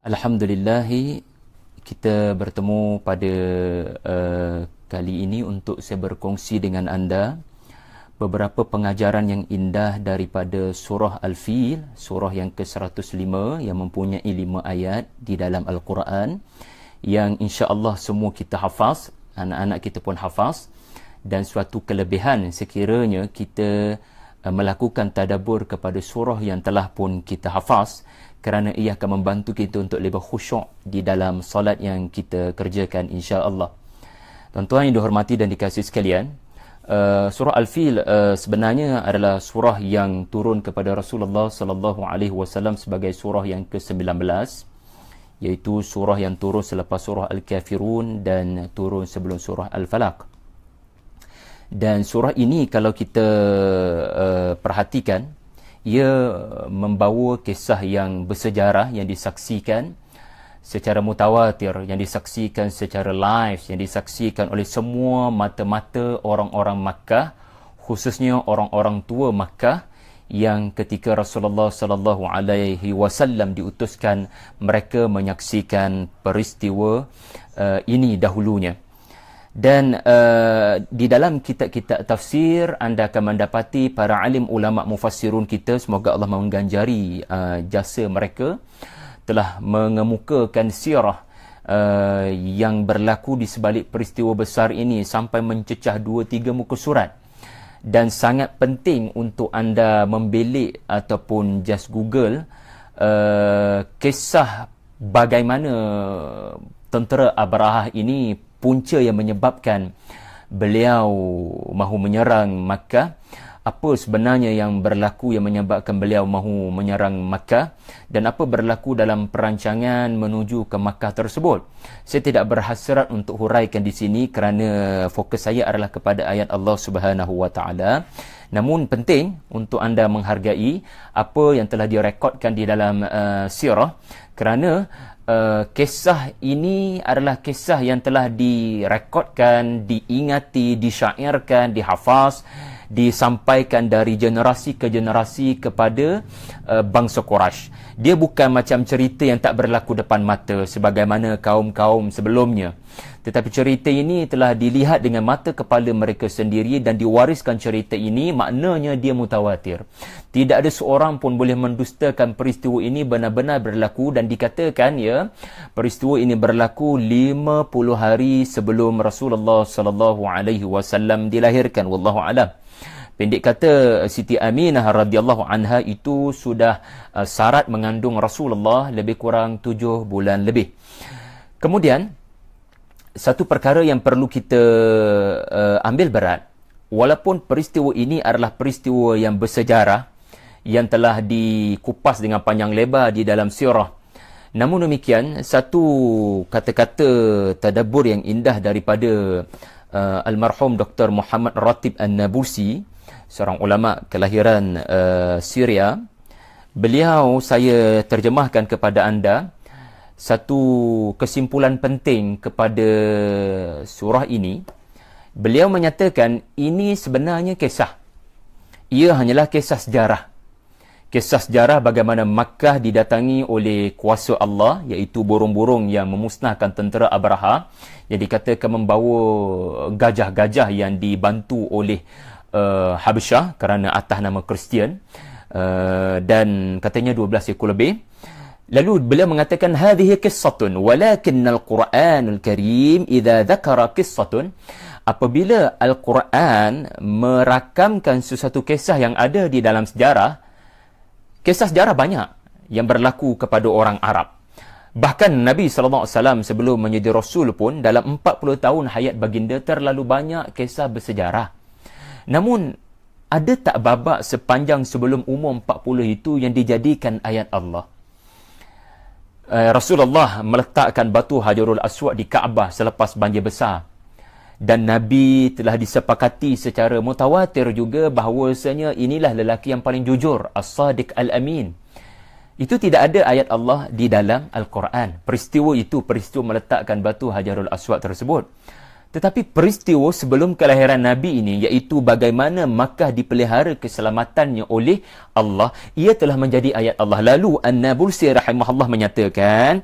Alhamdulillah, kita bertemu pada kali ini untuk saya berkongsi dengan anda beberapa pengajaran yang indah daripada surah Al-Fil, surah yang ke-105 yang mempunyai 5 ayat di dalam Al-Quran yang insya-Allah semua kita hafaz, anak-anak kita pun hafaz, dan suatu kelebihan sekiranya kita melakukan tadabbur kepada surah yang telah pun kita hafaz, kerana ia akan membantu kita untuk lebih khusyuk di dalam solat yang kita kerjakan insya-Allah. Tuan-tuan yang dihormati dan dikasihi sekalian, surah Al-Fil sebenarnya adalah surah yang turun kepada Rasulullah sallallahu alaihi wasallam sebagai surah yang ke-19, iaitu surah yang turun selepas surah Al-Kafirun dan turun sebelum surah Al-Falaq. Dan surah ini kalau kita perhatikan, ia membawa kisah yang bersejarah yang disaksikan secara mutawatir, yang disaksikan secara live, yang disaksikan oleh semua mata-mata orang-orang Makkah, khususnya orang-orang tua Makkah yang ketika Rasulullah sallallahu alaihi wasallam diutuskan, mereka menyaksikan peristiwa ini dahulunya. Dan di dalam kitab-kitab tafsir anda akan mendapati para alim ulama mufassirun kita, semoga Allah mengganjari jasa mereka, telah mengemukakan sirah yang berlaku di sebalik peristiwa besar ini sampai mencecah 2-3 muka surat. Dan sangat penting untuk anda membelik ataupun just Google kisah bagaimana tentera Abrahah ini punca yang menyebabkan beliau mahu menyerang Makkah. Apa sebenarnya yang berlaku yang menyebabkan beliau mahu menyerang Makkah, dan apa berlaku dalam perancangan menuju ke Makkah tersebut. Saya tidak berhasrat untuk huraikan di sini kerana fokus saya adalah kepada ayat Allah Subhanahu wa taala. Namun penting untuk anda menghargai apa yang telah direkodkan di dalam sirah, kerana kisah ini adalah kisah yang telah direkodkan, diingati, disyairkan, dihafaz, disampaikan dari generasi ke generasi kepada bangsa Quraisy. Dia bukan macam cerita yang tak berlaku depan mata sebagaimana kaum-kaum sebelumnya, tetapi cerita ini telah dilihat dengan mata kepala mereka sendiri dan diwariskan cerita ini, maknanya dia mutawatir. Tidak ada seorang pun boleh mendustakan peristiwa ini benar-benar berlaku, dan dikatakan ya, peristiwa ini berlaku 50 hari sebelum Rasulullah sallallahu alaihi wasallam dilahirkan. Wallahu a'lam. Pendek kata, Siti Aminah radhiyallahu anha itu sudah syarat mengandung Rasulullah lebih kurang 7 bulan lebih. Kemudian satu perkara yang perlu kita ambil berat, walaupun peristiwa ini adalah peristiwa yang bersejarah yang telah dikupas dengan panjang lebar di dalam sirah, namun demikian satu kata-kata tadabbur yang indah daripada almarhum Dr. Muhammad Ratib An-Nabulsi, seorang ulama kelahiran Syria. Beliau, saya terjemahkan kepada anda satu kesimpulan penting kepada surah ini. Beliau menyatakan ini sebenarnya kisah. Ia hanyalah kisah sejarah. Kisah sejarah bagaimana Makkah didatangi oleh kuasa Allah, iaitu burung-burung yang memusnahkan tentera Abraha, yang dikatakan membawa gajah-gajah yang dibantu oleh Habasyah kerana atas nama Kristian, dan katanya 12 ekor lebih. Lalu beliau mengatakan hadhihi qissatun walakinnal Qur'anul Karim idza dzakara qissatun, apabila Al-Quran merakamkan sesuatu kisah yang ada di dalam sejarah, kisah sejarah banyak yang berlaku kepada orang Arab. Bahkan Nabi SAW sebelum menjadi Rasul pun dalam 40 tahun hayat baginda terlalu banyak kisah bersejarah. Namun ada tak babak sepanjang sebelum umur 40 itu yang dijadikan ayat Allah? Rasulullah meletakkan batu Hajarul Aswad di Kaabah selepas banjir besar, dan Nabi telah disepakati secara mutawatir juga bahawasanya inilah lelaki yang paling jujur, As-Sadiq Al-Amin. Itu tidak ada ayat Allah di dalam Al-Quran. Peristiwa itu, peristiwa meletakkan batu Hajarul Aswad tersebut. Tetapi peristiwa sebelum kelahiran Nabi ini, iaitu bagaimana Makkah dipelihara keselamatannya oleh Allah, ia telah menjadi ayat Allah. Lalu An-Nabulsi rahimahullah menyatakan,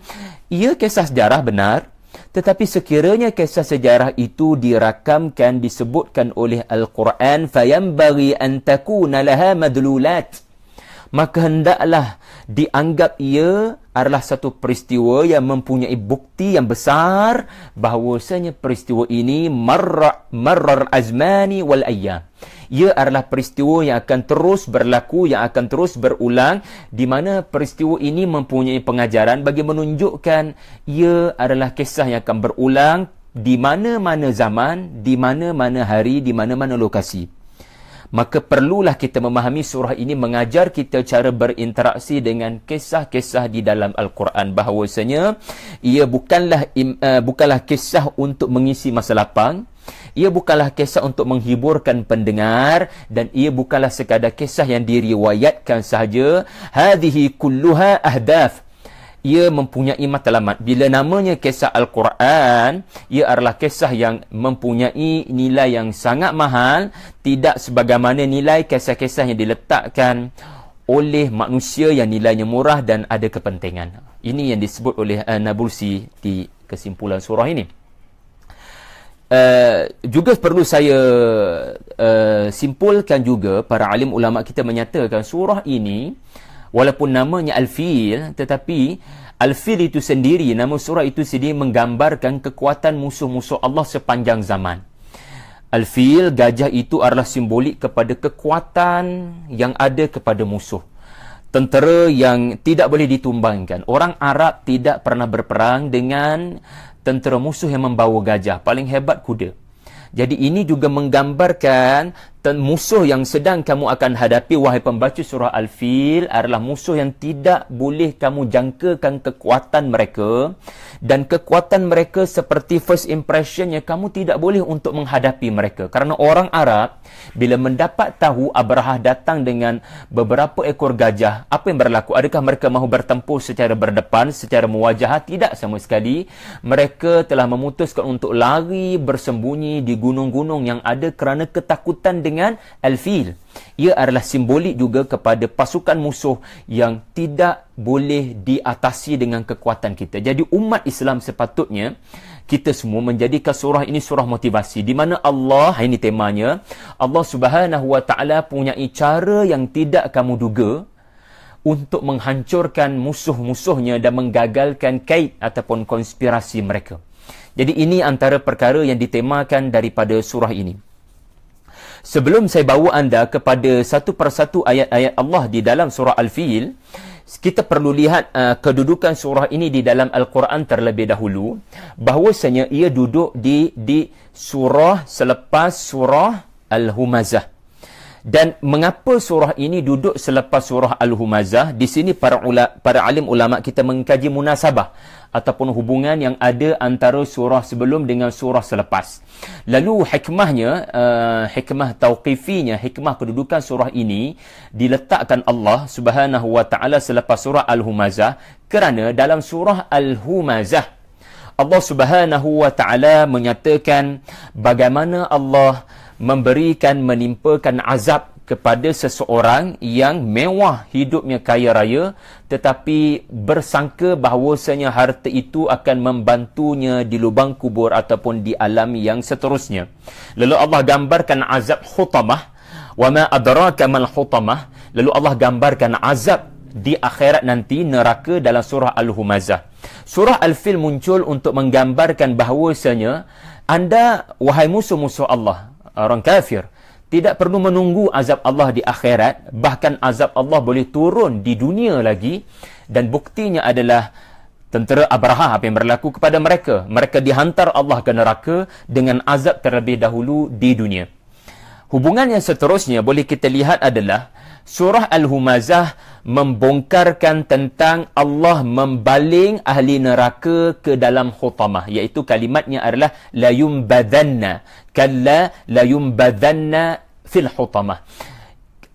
ia kisah sejarah benar, tetapi sekiranya kisah sejarah itu dirakamkan, disebutkan oleh Al-Quran, fayambaghi an takuna laha madlulat, maka hendaklah dianggap ia adalah satu peristiwa yang mempunyai bukti yang besar bahawasanya peristiwa ini marrar azmani wal ayyam. Ia adalah peristiwa yang akan terus berlaku, yang akan terus berulang, di mana peristiwa ini mempunyai pengajaran bagi menunjukkan ia adalah kisah yang akan berulang di mana-mana zaman, di mana-mana hari, di mana-mana lokasi. Maka perlulah kita memahami surah ini mengajar kita cara berinteraksi dengan kisah-kisah di dalam Al-Quran, bahawasanya ia bukanlah kisah untuk mengisi masa lapang, ia bukanlah kisah untuk menghiburkan pendengar, dan ia bukanlah sekadar kisah yang diriwayatkan sahaja. Hadhihi kulluha ahdaf, ia mempunyai matlamat. Bila namanya kisah Al-Quran, ia adalah kisah yang mempunyai nilai yang sangat mahal, tidak sebagaimana nilai kisah-kisah yang diletakkan oleh manusia yang nilainya murah dan ada kepentingan. Ini yang disebut oleh Nabulsi di kesimpulan surah ini. Juga perlu saya simpulkan juga, para alim ulama kita menyatakan surah ini, walaupun namanya Al-Fil, tetapi Al-Fil itu sendiri, nama surah itu sendiri menggambarkan kekuatan musuh-musuh Allah sepanjang zaman. Al-Fil, gajah itu adalah simbolik kepada kekuatan yang ada kepada musuh. Tentera yang tidak boleh ditumbangkan. Orang Arab tidak pernah berperang dengan tentera musuh yang membawa gajah. Paling hebat kuda. Jadi ini juga menggambarkan musuh yang sedang kamu akan hadapi, wahai pembaca surah Al-Fil, adalah musuh yang tidak boleh kamu jangkakan kekuatan mereka, dan kekuatan mereka seperti first impressionnya kamu tidak boleh untuk menghadapi mereka. Kerana orang Arab bila mendapat tahu Abrahah datang dengan beberapa ekor gajah, apa yang berlaku? Adakah mereka mahu bertempur secara berdepan, secara muwajahah? Tidak sama sekali. Mereka telah memutuskan untuk lari bersembunyi di gunung-gunung yang ada kerana ketakutan dengan Al-Fil. Ia adalah simbolik juga kepada pasukan musuh yang tidak boleh diatasi dengan kekuatan kita. Jadi umat Islam sepatutnya kita semua menjadikan surah ini surah motivasi, di mana Allah, ini temanya, Allah Subhanahu wa taala punyai cara yang tidak kamu duga untuk menghancurkan musuh-musuhnya dan menggagalkan kaid ataupun konspirasi mereka. Jadi ini antara perkara yang ditemakan daripada surah ini. Sebelum saya bawa anda kepada satu persatu ayat-ayat Allah di dalam surah Al-Fil, kita perlu lihat kedudukan surah ini di dalam Al-Quran terlebih dahulu. Bahawasanya ia duduk di surah selepas surah Al-Humazah. Dan mengapa surah ini duduk selepas surah Al-Humazah? Di sini para alim ulama kita mengkaji munasabah ataupun hubungan yang ada antara surah sebelum dengan surah selepas. Lalu hikmahnya, hikmah tauqifinya, hikmah kedudukan surah ini diletakkan Allah Subhanahu wa taala selepas surah Al-Humazah, kerana dalam surah Al-Humazah Allah Subhanahu wa taala menyatakan bagaimana Allah menimpakan azab kepada seseorang yang mewah hidupnya, kaya raya, tetapi bersangka bahawasanya harta itu akan membantunya di lubang kubur ataupun di alam yang seterusnya. Lalu Allah gambarkan azab hutamah. Wa ma adraka mal hutamah. Lalu Allah gambarkan azab di akhirat nanti, neraka, dalam surah Al-Humazah. Surah Al-Fil muncul untuk menggambarkan bahawasanya anda, wahai musuh-musuh Allah, orang kafir, tidak perlu menunggu azab Allah di akhirat. Bahkan azab Allah boleh turun di dunia lagi. Dan buktinya adalah tentera Abrahah, apa yang berlaku kepada mereka. Mereka dihantar Allah ke neraka dengan azab terlebih dahulu di dunia. Hubungan yang seterusnya boleh kita lihat adalah surah Al-Humazah membongkarkan tentang Allah membaling ahli neraka ke dalam hutamah, iaitu kalimatnya adalah la yumbadanna, kalla la yumbadanna fil hutamah.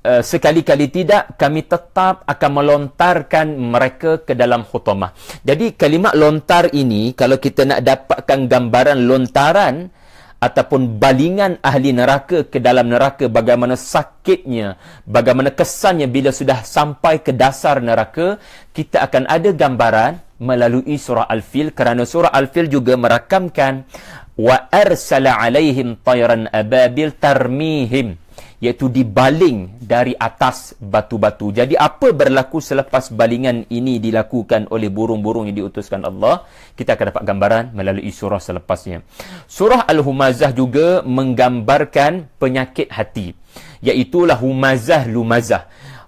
Sekali-kali tidak kami tetap akan melontarkan mereka ke dalam hutamah. Jadi kalimat lontar ini, kalau kita nak dapatkan gambaran lontaran ataupun balingan ahli neraka ke dalam neraka, bagaimana sakitnya, bagaimana kesannya bila sudah sampai ke dasar neraka, kita akan ada gambaran melalui surah Al-Fil, kerana surah Al-Fil juga merakamkan wa arsala alaihim tayran ababil tarmihim, iaitu dibaling dari atas batu-batu. Jadi apa berlaku selepas balingan ini dilakukan oleh burung-burung yang diutuskan Allah, kita akan dapat gambaran melalui surah selepasnya. Surah Al-Humazah juga menggambarkan penyakit hati, iaitulah humazah lumazah.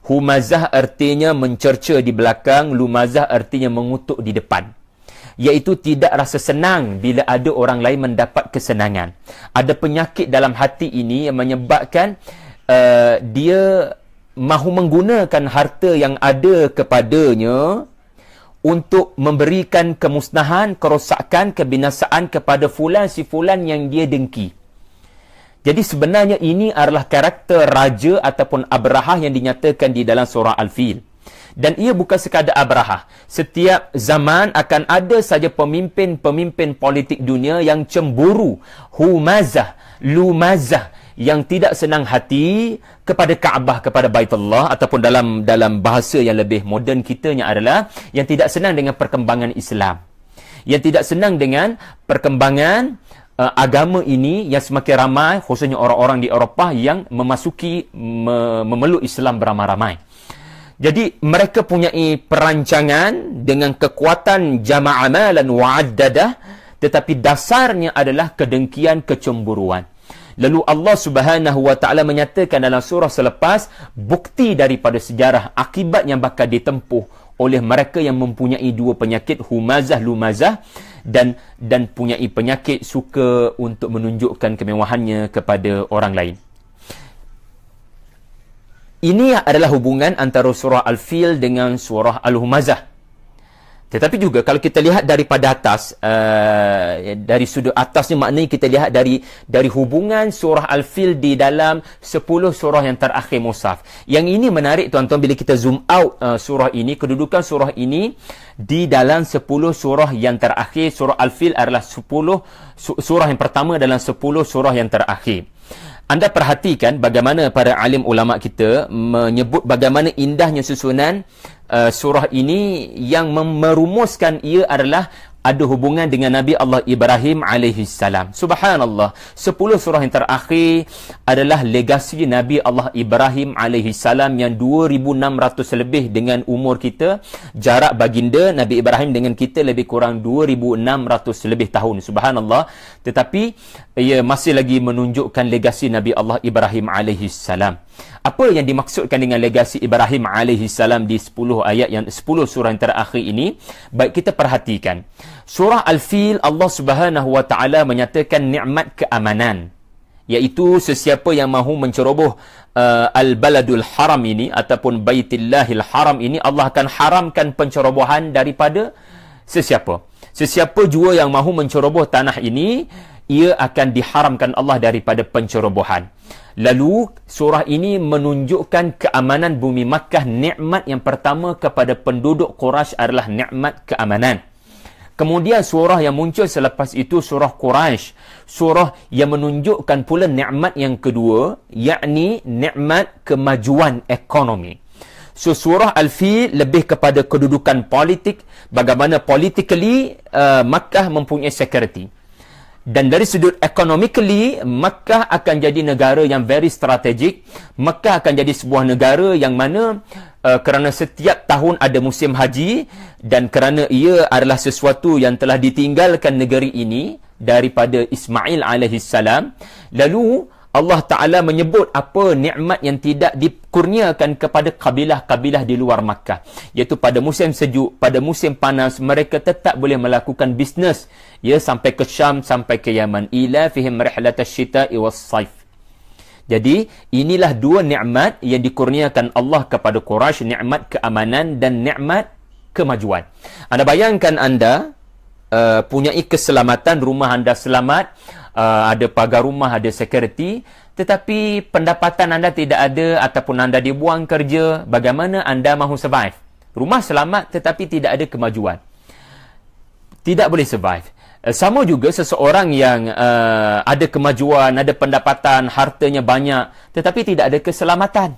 Humazah artinya mencerca di belakang, lumazah artinya mengutuk di depan, iaitu tidak rasa senang bila ada orang lain mendapat kesenangan. Ada penyakit dalam hati ini yang menyebabkan dia mahu menggunakan harta yang ada kepadanya untuk memberikan kemusnahan, kerosakan, kebinasaan kepada fulan si fulan yang dia dengki. Jadi sebenarnya ini adalah karakter raja ataupun Abrahah yang dinyatakan di dalam surah Al-Fil. Dan ia bukan sekadar Abrahah. Setiap zaman akan ada saja pemimpin-pemimpin politik dunia yang cemburu, humazah, lumazah, yang tidak senang hati kepada Kaabah, kepada Baitullah, ataupun dalam bahasa yang lebih moden kitanya adalah yang tidak senang dengan perkembangan Islam, yang tidak senang dengan perkembangan agama ini yang semakin ramai, khususnya orang-orang di Eropah yang memeluk Islam beramai-ramai. Jadi mereka punyai perancangan dengan kekuatan jama' amalan wa'addadah, tetapi dasarnya adalah kedengkian, kecemburuan. Lalu Allah Subhanahu wa taala menyatakan dalam surah selepas bukti daripada sejarah akibat yang bakal ditempuh oleh mereka yang mempunyai dua penyakit, humazah lumazah, dan punyai penyakit suka untuk menunjukkan kemewahannya kepada orang lain. Ini adalah hubungan antara surah Al-Fil dengan surah Al-Humazah. Tetapi juga kalau kita lihat daripada atas, dari sudut atasnya, maknanya kita lihat dari hubungan surah Al-Fil di dalam 10 surah yang terakhir mushaf. Yang ini menarik tuan-tuan, bila kita zoom out surah ini, kedudukan surah ini di dalam 10 surah yang terakhir. Surah Al-Fil adalah 10 surah yang pertama dalam 10 surah yang terakhir. Anda perhatikan bagaimana para alim ulama kita menyebut bagaimana indahnya susunan surah ini, yang merumuskan ia adalah ada hubungan dengan Nabi Allah Ibrahim alaihissalam. Subhanallah, 10 surah yang terakhir adalah legasi Nabi Allah Ibrahim alaihissalam yang 2600 lebih dengan umur kita. Jarak baginda Nabi Ibrahim dengan kita lebih kurang 2600 lebih tahun. Subhanallah. Tetapi ia masih lagi menunjukkan legasi Nabi Allah Ibrahim alaihissalam. Apa yang dimaksudkan dengan legasi Ibrahim alaihissalam di 10 ayat yang 10 surah yang terakhir ini? Baik, kita perhatikan. Surah Al-Fil, Allah Subhanahu wa taala menyatakan nikmat keamanan, iaitu sesiapa yang mahu menceroboh al-baladul haram ini ataupun baitillahil haram ini, Allah akan haramkan pencerobohan daripada sesiapa. Sesiapa jua yang mahu menceroboh tanah ini, ia akan diharamkan Allah daripada pencerobohan. Lalu surah ini menunjukkan keamanan bumi Makkah. Nikmat yang pertama kepada penduduk Quraisy adalah nikmat keamanan. Kemudian surah yang muncul selepas itu surah Quraisy, surah yang menunjukkan pula nikmat yang kedua, yakni nikmat kemajuan ekonomi. So surah Al-Fil lebih kepada kedudukan politik, bagaimana politically Makkah mempunyai security. Dan dari sudut economically, Makkah akan jadi negara yang very strategik. Makkah akan jadi sebuah negara yang mana kerana setiap tahun ada musim haji, dan kerana ia adalah sesuatu yang telah ditinggalkan negeri ini daripada Ismail alaihissalam, lalu Allah Ta'ala menyebut apa nikmat yang tidak dikurniakan kepada kabilah-kabilah di luar Makkah, iaitu pada musim sejuk, pada musim panas, mereka tetap boleh melakukan bisnes, ya, sampai ke Syam, sampai ke Yaman. Ila fihim rihlatash syita'i was-saif. Jadi inilah dua nikmat yang dikurniakan Allah kepada Quraisy, nikmat keamanan dan nikmat kemajuan. Anda bayangkan anda punyai keselamatan, rumah anda selamat, ada pagar rumah, ada security, tetapi pendapatan anda tidak ada ataupun anda dibuang kerja, bagaimana anda mahu survive? Rumah selamat tetapi tidak ada kemajuan, tidak boleh survive. Sama juga seseorang yang ada kemajuan, ada pendapatan, hartanya banyak, tetapi tidak ada keselamatan.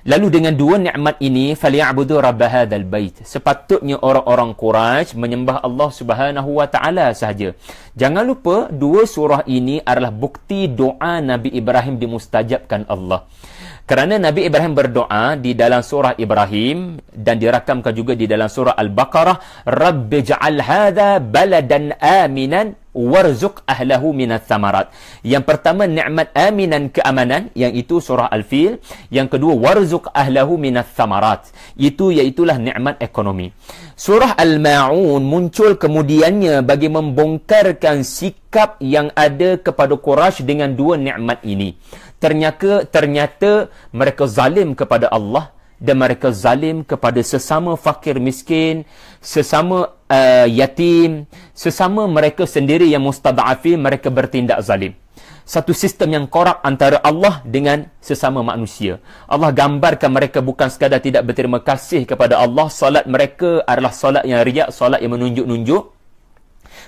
Lalu dengan dua nikmat ini, falyabudu rabb hadzal bait. Sepatutnya orang-orang Quraisy menyembah Allah Subhanahu wa taala sahaja. Jangan lupa dua surah ini adalah bukti doa Nabi Ibrahim dimustajabkan Allah. Kerana Nabi Ibrahim berdoa di dalam surah Ibrahim dan dirakamkan juga di dalam surah Al-Baqarah, Rabbi ja'al hadha baladan aminan warzuq ahlahu minat thamarat. Yang pertama nikmat aminan, keamanan, yang itu surah Al-Fil. Yang kedua warzuq ahlahu minat thamarat, iaitulah nikmat ekonomi. Surah Al-Ma'un muncul kemudiannya bagi membongkarkan sikap yang ada kepada Quraisy dengan dua nikmat ini. Ternyata mereka zalim kepada Allah dan mereka zalim kepada sesama fakir miskin, sesama yatim, sesama mereka sendiri yang mustada'afin, mereka bertindak zalim. Satu sistem yang korup antara Allah dengan sesama manusia. Allah gambarkan mereka bukan sekadar tidak berterima kasih kepada Allah. Solat mereka adalah solat yang riak, solat yang menunjuk-nunjuk.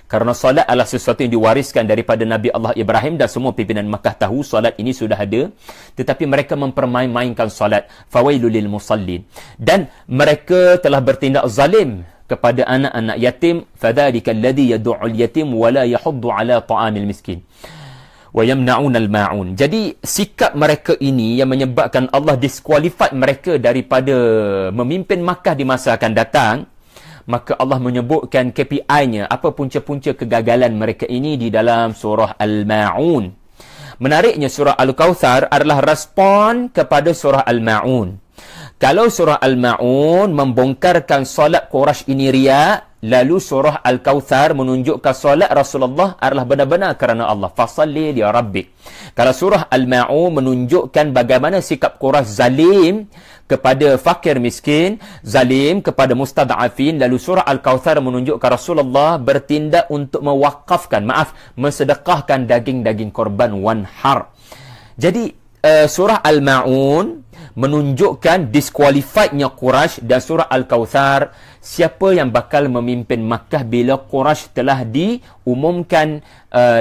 Kerana solat adalah sesuatu yang diwariskan daripada Nabi Allah Ibrahim dan semua pimpinan Makkah tahu solat ini sudah ada. Tetapi mereka mempermain-mainkan solat. Fawailul lil musallin. Dan mereka telah bertindak zalim kepada anak-anak yatim. Fadzalika alladhi yad'ul yatim wa la yahuddu ala ta'amil miskin. Wa yamna'unal ma'un. Jadi sikap mereka ini yang menyebabkan Allah disqualified mereka daripada memimpin Makkah di masa akan datang. Maka Allah menyebutkan KPI-nya, apa punca-punca kegagalan mereka ini di dalam surah Al-Ma'un. Menariknya surah Al-Kawthar adalah respon kepada surah Al-Ma'un. Kalau surah Al-Ma'un membongkarkan solat Quraisy ini riak, lalu surah Al-Kawthar menunjukkan solat Rasulullah adalah benar-benar kerana Allah. Fasalli li rabbik. Kalau surah Al-Ma'un menunjukkan bagaimana sikap Quraisy zalim kepada fakir miskin, zalim kepada mustada'afin, lalu surah Al-Kawthar menunjukkan Rasulullah bertindak untuk mensedekahkan daging-daging korban wanhar. Jadi surah Al-Ma'un menunjukkan disqualifiednya Quraisy dan surah Al-Kawthar siapa yang bakal memimpin Makkah bila Quraisy telah diumumkan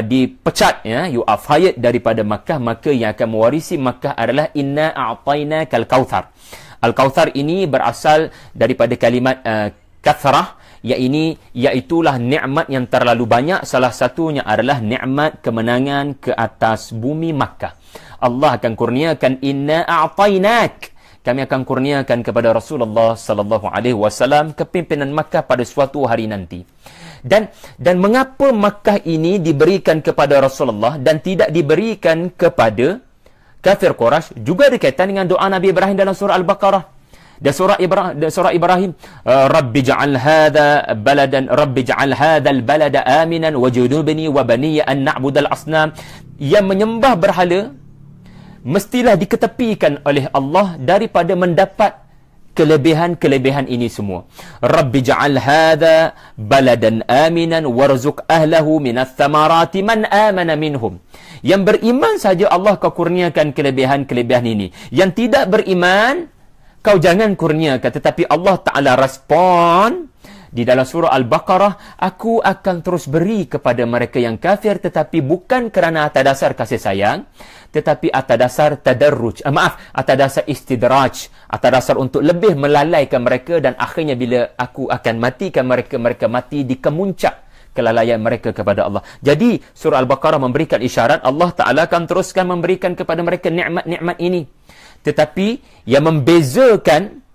dipecat, ya, you are fired daripada Makkah, maka yang akan mewarisi Makkah adalah inna a'tainakal kautsar. Al-Kawthar ini berasal daripada kalimat kathrah, iaitulah nikmat yang terlalu banyak. Salah satunya adalah nikmat kemenangan ke atas bumi Makkah. Allah akan kurniakan inna a'tainak, kami akan kurniakan kepada Rasulullah sallallahu alaihi wasallam kepimpinan Makkah pada suatu hari nanti. Dan mengapa Makkah ini diberikan kepada Rasulullah dan tidak diberikan kepada kafir Quraisy? Juga berkaitan dengan doa Nabi Ibrahim dalam surah Al-Baqarah. Dan surah Ibrahim, Rabbi ja'al hadha baladan, Rabbi ja'al hadzal balada aminan wajnubni wa baniya an na'budal asnam. Yang menyembah berhala mestilah diketepikan oleh Allah daripada mendapat kelebihan-kelebihan ini semua. Rabbi ja'al hadha baladan aminan warzuq ahlahu minas thamarati man amana minhum. Yang beriman saja Allah kau kurniakan kelebihan-kelebihan ini. Yang tidak beriman kau jangan kurniakan. Tetapi Allah Ta'ala respon di dalam surah Al-Baqarah, aku akan terus beri kepada mereka yang kafir, tetapi bukan kerana atas dasar kasih sayang, tetapi atas dasar tadarruj, atas dasar istidraj, atas dasar untuk lebih melalaikan mereka, dan akhirnya bila aku akan matikan mereka, mereka mati di kemuncak kelalaian mereka kepada Allah. Jadi surah Al-Baqarah memberikan isyarat Allah Ta'ala akan teruskan memberikan kepada mereka nikmat-nikmat ini. Tetapi yang membezakan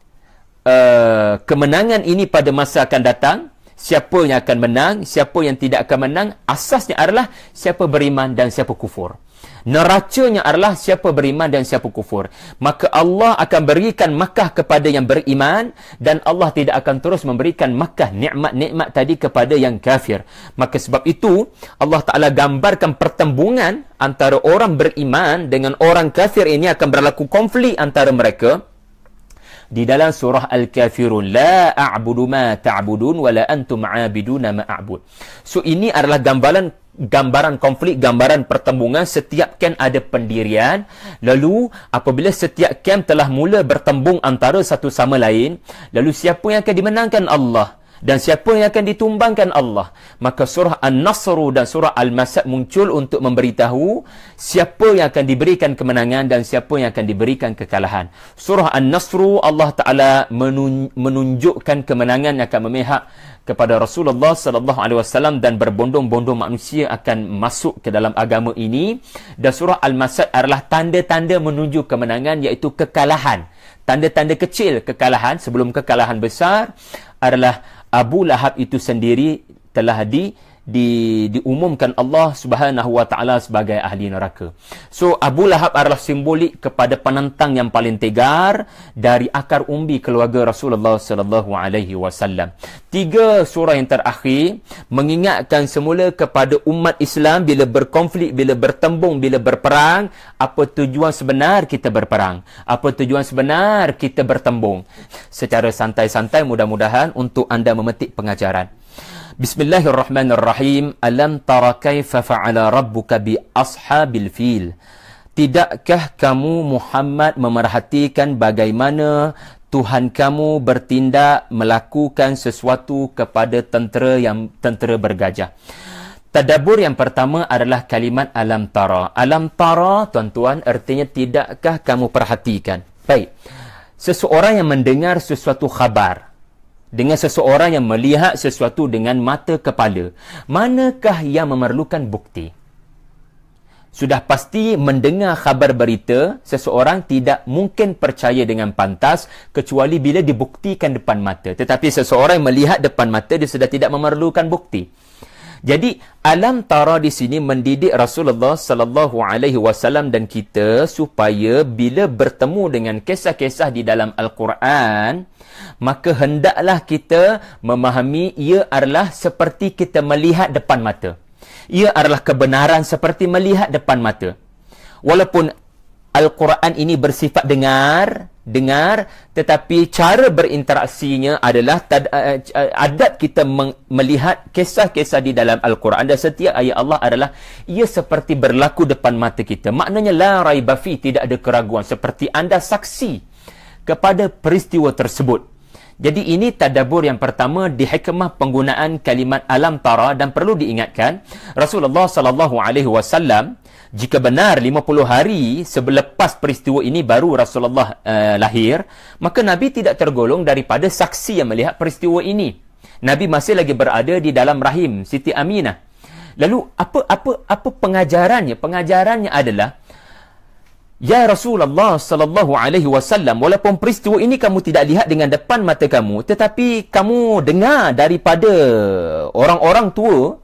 kemenangan ini pada masa akan datang, siapa yang akan menang, siapa yang tidak akan menang, asasnya adalah siapa beriman dan siapa kufur. Neracanya adalah siapa beriman dan siapa kufur. Maka Allah akan berikan Makkah kepada yang beriman, dan Allah tidak akan terus memberikan Makkah nikmat-nikmat tadi kepada yang kafir. Maka sebab itu Allah Ta'ala gambarkan pertembungan antara orang beriman dengan orang kafir ini akan berlaku konflik antara mereka di dalam surah Al-Kafirun. La a'budu ma ta'budun wa la antum 'abiduna ma a'bud. So ini adalah gambaran konflik, gambaran pertembungan. Setiap camp ada pendirian. Lalu apabila setiap camp telah mula bertembung antara satu sama lain, lalu siapa yang akan dimenangkan? Allah. Dan siapa yang akan ditumbangkan Allah? Maka surah An-Nasr dan surah Al-Masad muncul untuk memberitahu siapa yang akan diberikan kemenangan dan siapa yang akan diberikan kekalahan. Surah An-Nasr, Allah Ta'ala menunjukkan kemenangan yang akan memihak kepada Rasulullah sallallahu alaihi wasallam dan berbondong-bondong manusia akan masuk ke dalam agama ini. Dan surah Al-Masad adalah tanda-tanda menuju kemenangan, iaitu kekalahan. Tanda-tanda kecil kekalahan sebelum kekalahan besar adalah Abu Lahab itu sendiri telah diumumkan Allah Subhanahu wa taala sebagai ahli neraka. So Abu Lahab adalah simbolik kepada penentang yang paling tegar dari akar umbi keluarga Rasulullah sallallahu alaihi wasallam. 3 surah yang terakhir mengingatkan semula kepada umat Islam bila berkonflik, bila bertembung, bila berperang, apa tujuan sebenar kita berperang, apa tujuan sebenar kita bertembung. Secara santai-santai mudah-mudahan untuk anda memetik pengajaran. Bismillahirrahmanirrahim. Alam tara kaifa fa'ala rabbuka bi ashabil fil. Tidakkah kamu Muhammad memerhatikan bagaimana Tuhan kamu bertindak melakukan sesuatu kepada tentera bergajah? Tadabbur yang pertama adalah kalimat alam tara. Alam tara, tuan-tuan, artinya tidakkah kamu perhatikan? Baik. Seseorang yang mendengar sesuatu khabar, dengan seseorang yang melihat sesuatu dengan mata kepala, manakah yang memerlukan bukti? Sudah pasti mendengar khabar berita, seseorang tidak mungkin percaya dengan pantas kecuali bila dibuktikan depan mata. Tetapi seseorang yang melihat depan mata, dia sudah tidak memerlukan bukti. Jadi alam tara di sini mendidik Rasulullah sallallahu alaihi wasallam dan kita supaya bila bertemu dengan kisah-kisah di dalam Al-Quran, maka hendaklah kita memahami ia adalah seperti kita melihat depan mata. Ia adalah kebenaran seperti melihat depan mata. Walaupun Al-Quran ini bersifat dengar, tetapi cara berinteraksinya adalah adat kita melihat kisah-kisah di dalam Al-Quran, dan setiap ayat Allah adalah ia seperti berlaku depan mata kita. Maknanya la raiba fi, tidak ada keraguan, seperti anda saksi kepada peristiwa tersebut. Jadi ini tadabbur yang pertama di hikmah penggunaan kalimat alam tara. Dan perlu diingatkan, Rasulullah sallallahu alaihi wasallam, jika benar 50 hari selepas peristiwa ini baru Rasulullah lahir, maka Nabi tidak tergolong daripada saksi yang melihat peristiwa ini. Nabi masih lagi berada di dalam rahim Siti Aminah. Lalu apa pengajarannya? Pengajarannya adalah, ya Rasulullah sallallahu alaihi wasallam, walaupun peristiwa ini kamu tidak lihat dengan depan mata kamu, tetapi kamu dengar daripada orang-orang tua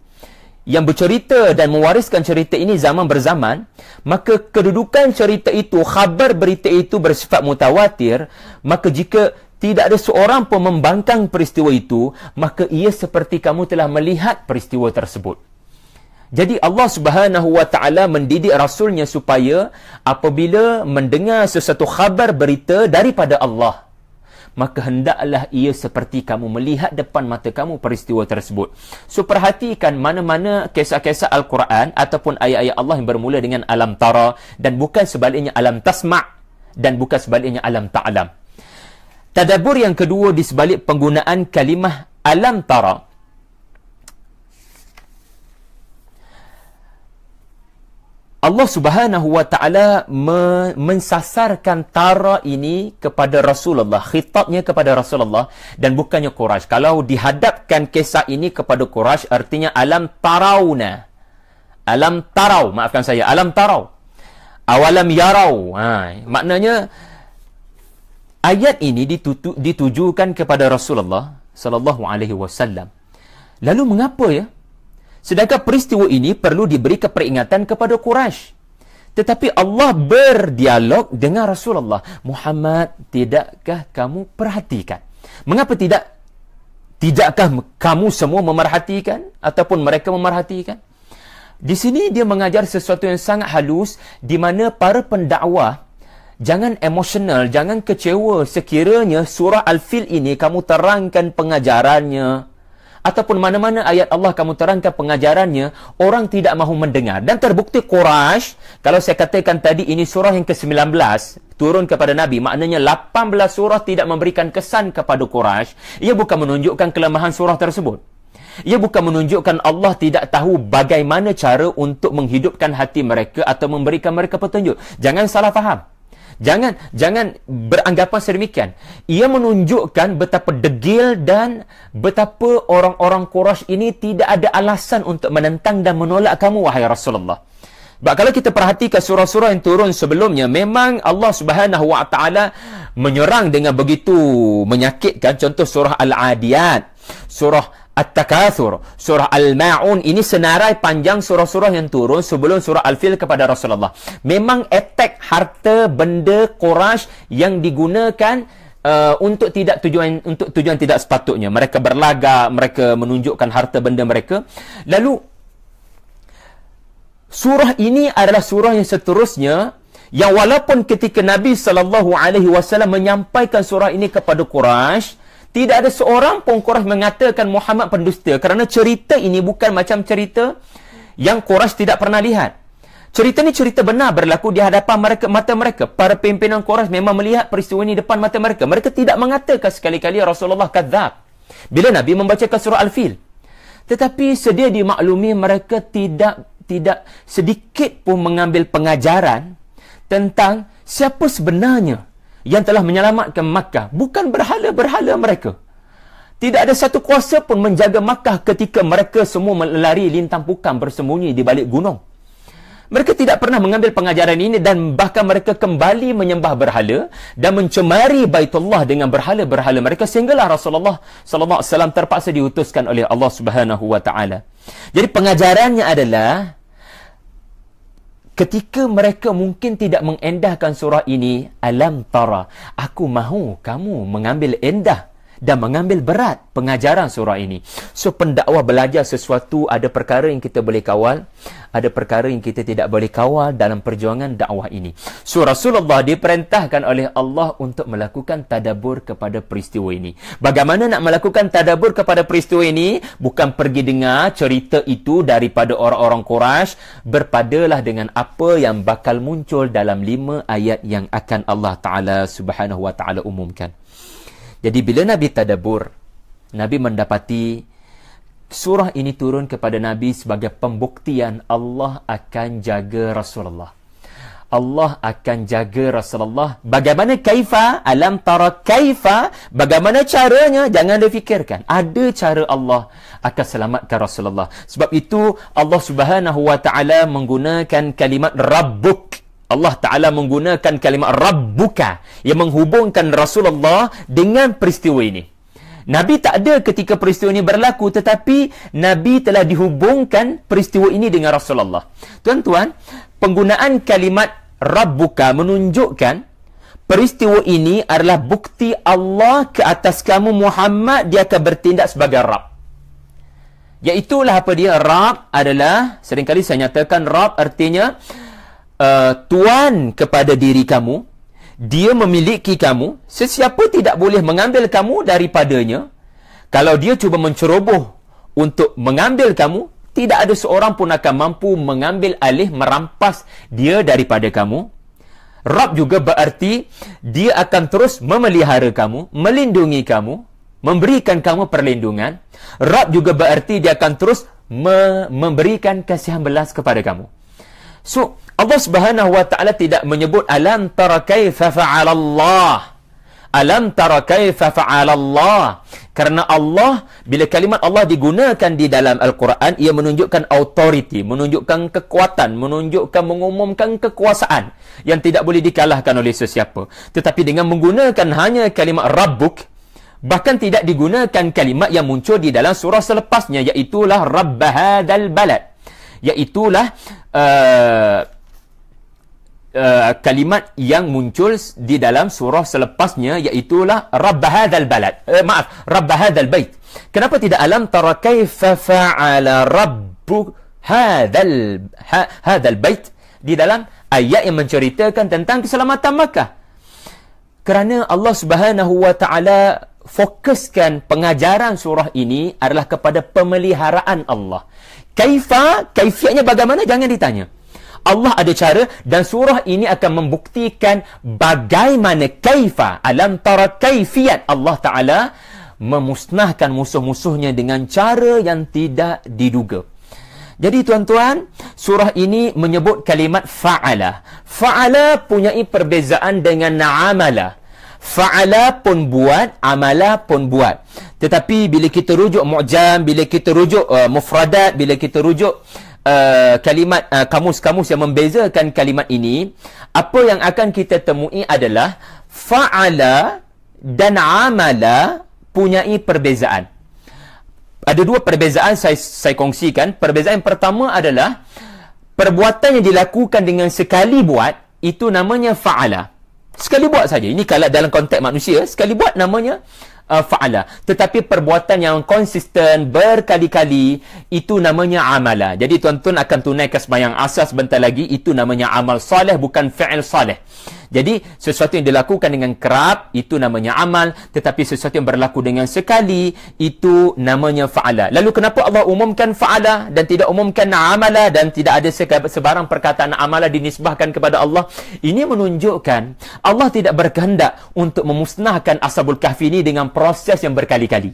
yang bercerita dan mewariskan cerita ini zaman berzaman, maka kedudukan cerita itu, khabar berita itu bersifat mutawatir, maka jika tidak ada seorang pun membangkang peristiwa itu, maka ia seperti kamu telah melihat peristiwa tersebut. Jadi Allah Subhanahu wa taala mendidik rasulnya supaya apabila mendengar sesuatu khabar berita daripada Allah, maka hendaklah ia seperti kamu melihat depan mata kamu peristiwa tersebut. So perhatikan mana-mana kisah-kisah Al-Quran ataupun ayat-ayat Allah yang bermula dengan alam tara, dan bukan sebaliknya alam tasma', dan bukan sebaliknya alam ta'lam. Tadabbur yang kedua di sebalik penggunaan kalimah alam tara, Allah Subhanahu wa taala mensasarkan tara ini kepada Rasulullah, khitabnya kepada Rasulullah dan bukannya Quraisy. Kalau dihadapkan kisah ini kepada Quraisy, artinya alam tarauna. Alam tarau, maafkan saya, alam tarau. Awalam yarau. Maknanya ayat ini ditujukan kepada Rasulullah sallallahu alaihi wasallam. Lalu mengapa ya? Sedangkan peristiwa ini perlu diberi keperingatan kepada Quraisy. Tetapi Allah berdialog dengan Rasulullah. Muhammad, tidakkah kamu perhatikan? Mengapa tidakkah kamu semua memerhatikan ataupun mereka memerhatikan? Di sini dia mengajar sesuatu yang sangat halus, di mana para pendakwah jangan emosional, jangan kecewa sekiranya surah Al-Fil ini kamu terangkan pengajarannya, ataupun mana-mana ayat Allah kamu terangkan pengajarannya, orang tidak mahu mendengar. Dan terbukti Quraisy, kalau saya katakan tadi ini surah yang ke-19 turun kepada Nabi, maknanya 18 surah tidak memberikan kesan kepada Quraisy. Ia bukan menunjukkan kelemahan surah tersebut. Ia bukan menunjukkan Allah tidak tahu bagaimana cara untuk menghidupkan hati mereka atau memberikan mereka petunjuk. Jangan salah faham. Jangan beranggapan sedemikian. Ia menunjukkan betapa degil dan betapa orang-orang Quraisy ini tidak ada alasan untuk menentang dan menolak kamu, wahai Rasulullah. Sebab kalau kita perhatikan surah-surah yang turun sebelumnya, memang Allah Subhanahu Wa Taala menyerang dengan begitu menyakitkan. Contoh surah Al-Adiyat, surah At-Takatsur, surah Al-Ma'un. Ini senarai panjang surah-surah yang turun sebelum surah Al-Fil kepada Rasulullah. Memang attack harta benda Quraisy yang digunakan untuk tujuan tidak sepatutnya. Mereka berlagak, mereka menunjukkan harta benda mereka. Lalu surah ini adalah surah yang seterusnya, yang walaupun ketika Nabi SAW menyampaikan surah ini kepada Quraisy, tidak ada seorang pun Quraisy mengatakan Muhammad pendusta, kerana cerita ini bukan macam cerita yang Quraisy tidak pernah lihat. Cerita ni cerita benar berlaku di hadapan mata mereka. Para pimpinan Quraisy memang melihat peristiwa ini depan mata mereka. Mereka tidak mengatakan sekali-kali Rasulullah kadzab bila Nabi membacakan surah Al-Fil. Tetapi sedia dimaklumi, mereka tidak sedikit pun mengambil pengajaran tentang siapa sebenarnya yang telah menyelamatkan Makkah. Bukan berhala-berhala mereka. Tidak ada satu kuasa pun menjaga Makkah ketika mereka semua melari lintang pukang bersembunyi di balik gunung. Mereka tidak pernah mengambil pengajaran ini, dan bahkan mereka kembali menyembah berhala dan mencemari Baitullah dengan berhala-berhala mereka, sehinggalah Rasulullah sallallahu alaihi wasallam terpaksa diutuskan oleh Allah Subhanahu Wa Taala. Jadi pengajarannya adalah, ketika mereka mungkin tidak mengendahkan surah ini, alam tara, aku mahu kamu mengambil endah dan mengambil berat pengajaran surah ini. So, pendakwah belajar sesuatu, ada perkara yang kita boleh kawal, ada perkara yang kita tidak boleh kawal dalam perjuangan dakwah ini. So, Rasulullah diperintahkan oleh Allah untuk melakukan tadabbur kepada peristiwa ini. Bagaimana nak melakukan tadabbur kepada peristiwa ini? Bukan pergi dengar cerita itu daripada orang-orang Quraisy, berpadalah dengan apa yang bakal muncul dalam 5 ayat yang akan Allah Ta'ala Subhanahu Wa Ta'ala umumkan. Jadi bila Nabi tadabbur, Nabi mendapati surah ini turun kepada Nabi sebagai pembuktian Allah akan jaga Rasulullah. Allah akan jaga Rasulullah. Bagaimana kaifa? Alam tara kaifa? Bagaimana caranya? Jangan difikirkan. Ada cara Allah akan selamatkan Rasulullah. Sebab itu Allah Subhanahu Wa Ta'ala menggunakan kalimat Rabbuk. Allah Ta'ala menggunakan kalimat Rabbuka yang menghubungkan Rasulullah dengan peristiwa ini. Nabi tak ada ketika peristiwa ini berlaku, tetapi Nabi telah dihubungkan peristiwa ini dengan Rasulullah. Tuan-tuan, penggunaan kalimat Rabbuka menunjukkan peristiwa ini adalah bukti Allah ke atas kamu Muhammad, dia akan bertindak sebagai Rabb. Iaitulah apa dia? Rabb adalah, seringkali saya nyatakan Rabb artinya tuan kepada diri kamu. Dia memiliki kamu. Sesiapa tidak boleh mengambil kamu daripadanya. Kalau dia cuba menceroboh untuk mengambil kamu, tidak ada seorang pun akan mampu mengambil alih, merampas dia daripada kamu. Rabb juga berarti dia akan terus memelihara kamu, melindungi kamu, memberikan kamu perlindungan. Rabb juga berarti dia akan terus memberikan kasihan belas kepada kamu. So, Allah Subhanahu Wa Ta'ala tidak menyebut alam tara kaifa fa'ala Allah. Alam tara kaifa fa'ala Allah. Kerana Allah, bila kalimat Allah digunakan di dalam Al-Quran, ia menunjukkan authority, menunjukkan kekuatan, menunjukkan, mengumumkan kekuasaan yang tidak boleh dikalahkan oleh sesiapa. Tetapi dengan menggunakan hanya kalimat Rabbuk, bahkan tidak digunakan kalimat yang muncul di dalam surah selepasnya, iaitulah Rabb hadzal balad. Iaitulah kalimat yang muncul di dalam surah selepasnya, iaitulah Rabb hadzal balad. Rabb hadzal bait. Kenapa tidak alam tara kaifa fa'ala rabbu hadzal bait di dalam ayat yang menceritakan tentang keselamatan Makkah? Kerana Allah Subhanahu Wa Ta'ala fokuskan pengajaran surah ini adalah kepada pemeliharaan Allah. Kaifiatnya bagaimana? Jangan ditanya. Allah ada cara, dan surah ini akan membuktikan bagaimana alam tara kaifiat Allah Ta'ala memusnahkan musuh-musuhnya dengan cara yang tidak diduga. Jadi tuan-tuan, surah ini menyebut kalimat fa'ala. Fa'ala punyai perbezaan dengan amala. Fa'ala pun buat, amala pun buat. Tetapi bila kita rujuk mu'jam, bila kita rujuk mufradat, bila kita rujuk kalimat kamus-kamus yang membezakan kalimat ini, apa yang akan kita temui adalah fa'ala dan amala punyai perbezaan. Ada dua perbezaan saya kongsikan. Perbezaan yang pertama adalah perbuatan yang dilakukan dengan sekali buat, itu namanya fa'ala. Sekali buat saja. Ini kalau dalam konteks manusia, sekali buat namanya fa'ala. Tetapi perbuatan yang konsisten berkali-kali, itu namanya amala. Jadi tuan-tuan akan tunaikan sembahyang asar sebentar lagi, itu namanya amal soleh, bukan fi'il soleh. Jadi sesuatu yang dilakukan dengan kerap, itu namanya amal. Tetapi sesuatu yang berlaku dengan sekali, itu namanya fa'ala. Lalu kenapa Allah umumkan fa'ala dan tidak umumkan amala, dan tidak ada sebarang perkataan amala dinisbahkan kepada Allah? Ini menunjukkan Allah tidak berkehendak untuk memusnahkan Ashabul Kahfi ini dengan proses yang berkali-kali.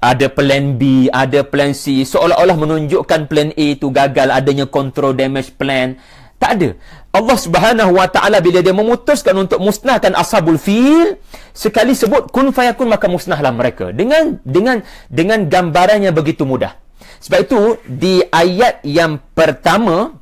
Ada plan B, ada plan C, seolah-olah menunjukkan plan A itu gagal, adanya control damage plan. Tak ada. Allah Subhanahu Wa Ta'ala bila dia memutuskan untuk musnahkan Ashabul Fil, sekali sebut kun fayakun, maka musnahlah mereka dengan gambarannya begitu mudah. Sebab itu di ayat yang pertama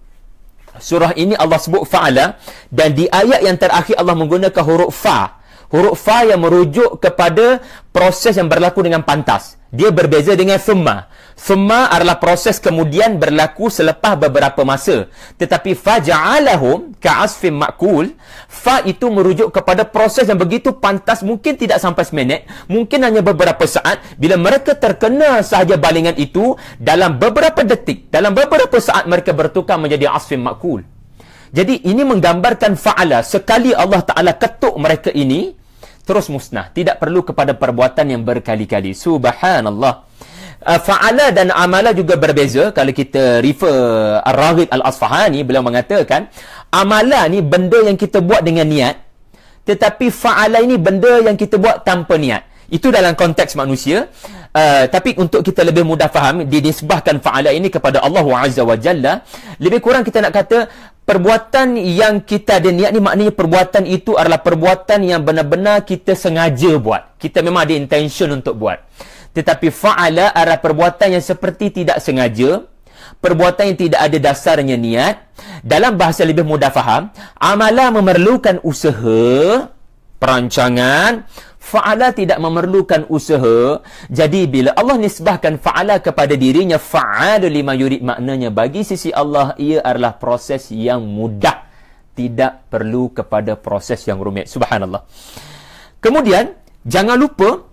surah ini Allah sebut fa'ala, dan di ayat yang terakhir Allah menggunakan huruf fa. Huruf fa yang merujuk kepada proses yang berlaku dengan pantas. Dia berbeza dengan thumma. Thumma adalah proses kemudian berlaku selepas beberapa masa. Tetapi faja'alahum ka'asfin ma'kul, fa itu merujuk kepada proses yang begitu pantas, mungkin tidak sampai seminit, mungkin hanya beberapa saat. Bila mereka terkena sahaja balingan itu, dalam beberapa detik, dalam beberapa saat mereka bertukar menjadi asfin ma'kul. Jadi ini menggambarkan fa'ala. Sekali Allah Ta'ala ketuk mereka ini, terus musnah. Tidak perlu kepada perbuatan yang berkali-kali. Subhanallah. Fa'ala dan amala juga berbeza. Kalau kita refer Ar-Raghib Al-Asfahani, beliau mengatakan amala ni benda yang kita buat dengan niat, tetapi fa'ala ini benda yang kita buat tanpa niat. Itu dalam konteks manusia. Tapi untuk kita lebih mudah faham, dinisbahkan fa'ala ini kepada Allah Azza wa Jalla. Lebih kurang kita nak kata perbuatan yang kita ada niat ni, maknanya perbuatan itu adalah perbuatan yang benar-benar kita sengaja buat. Kita memang ada intention untuk buat. Tetapi fa'ala adalah perbuatan yang seperti tidak sengaja, perbuatan yang tidak ada dasarnya niat. Dalam bahasa lebih mudah faham, amala memerlukan usaha, perancangan. Fa'ala tidak memerlukan usaha. Jadi bila Allah nisbahkan fa'ala kepada dirinya, fa'alu lima yurid, maknanya bagi sisi Allah ia adalah proses yang mudah, tidak perlu kepada proses yang rumit. Subhanallah. Kemudian jangan lupa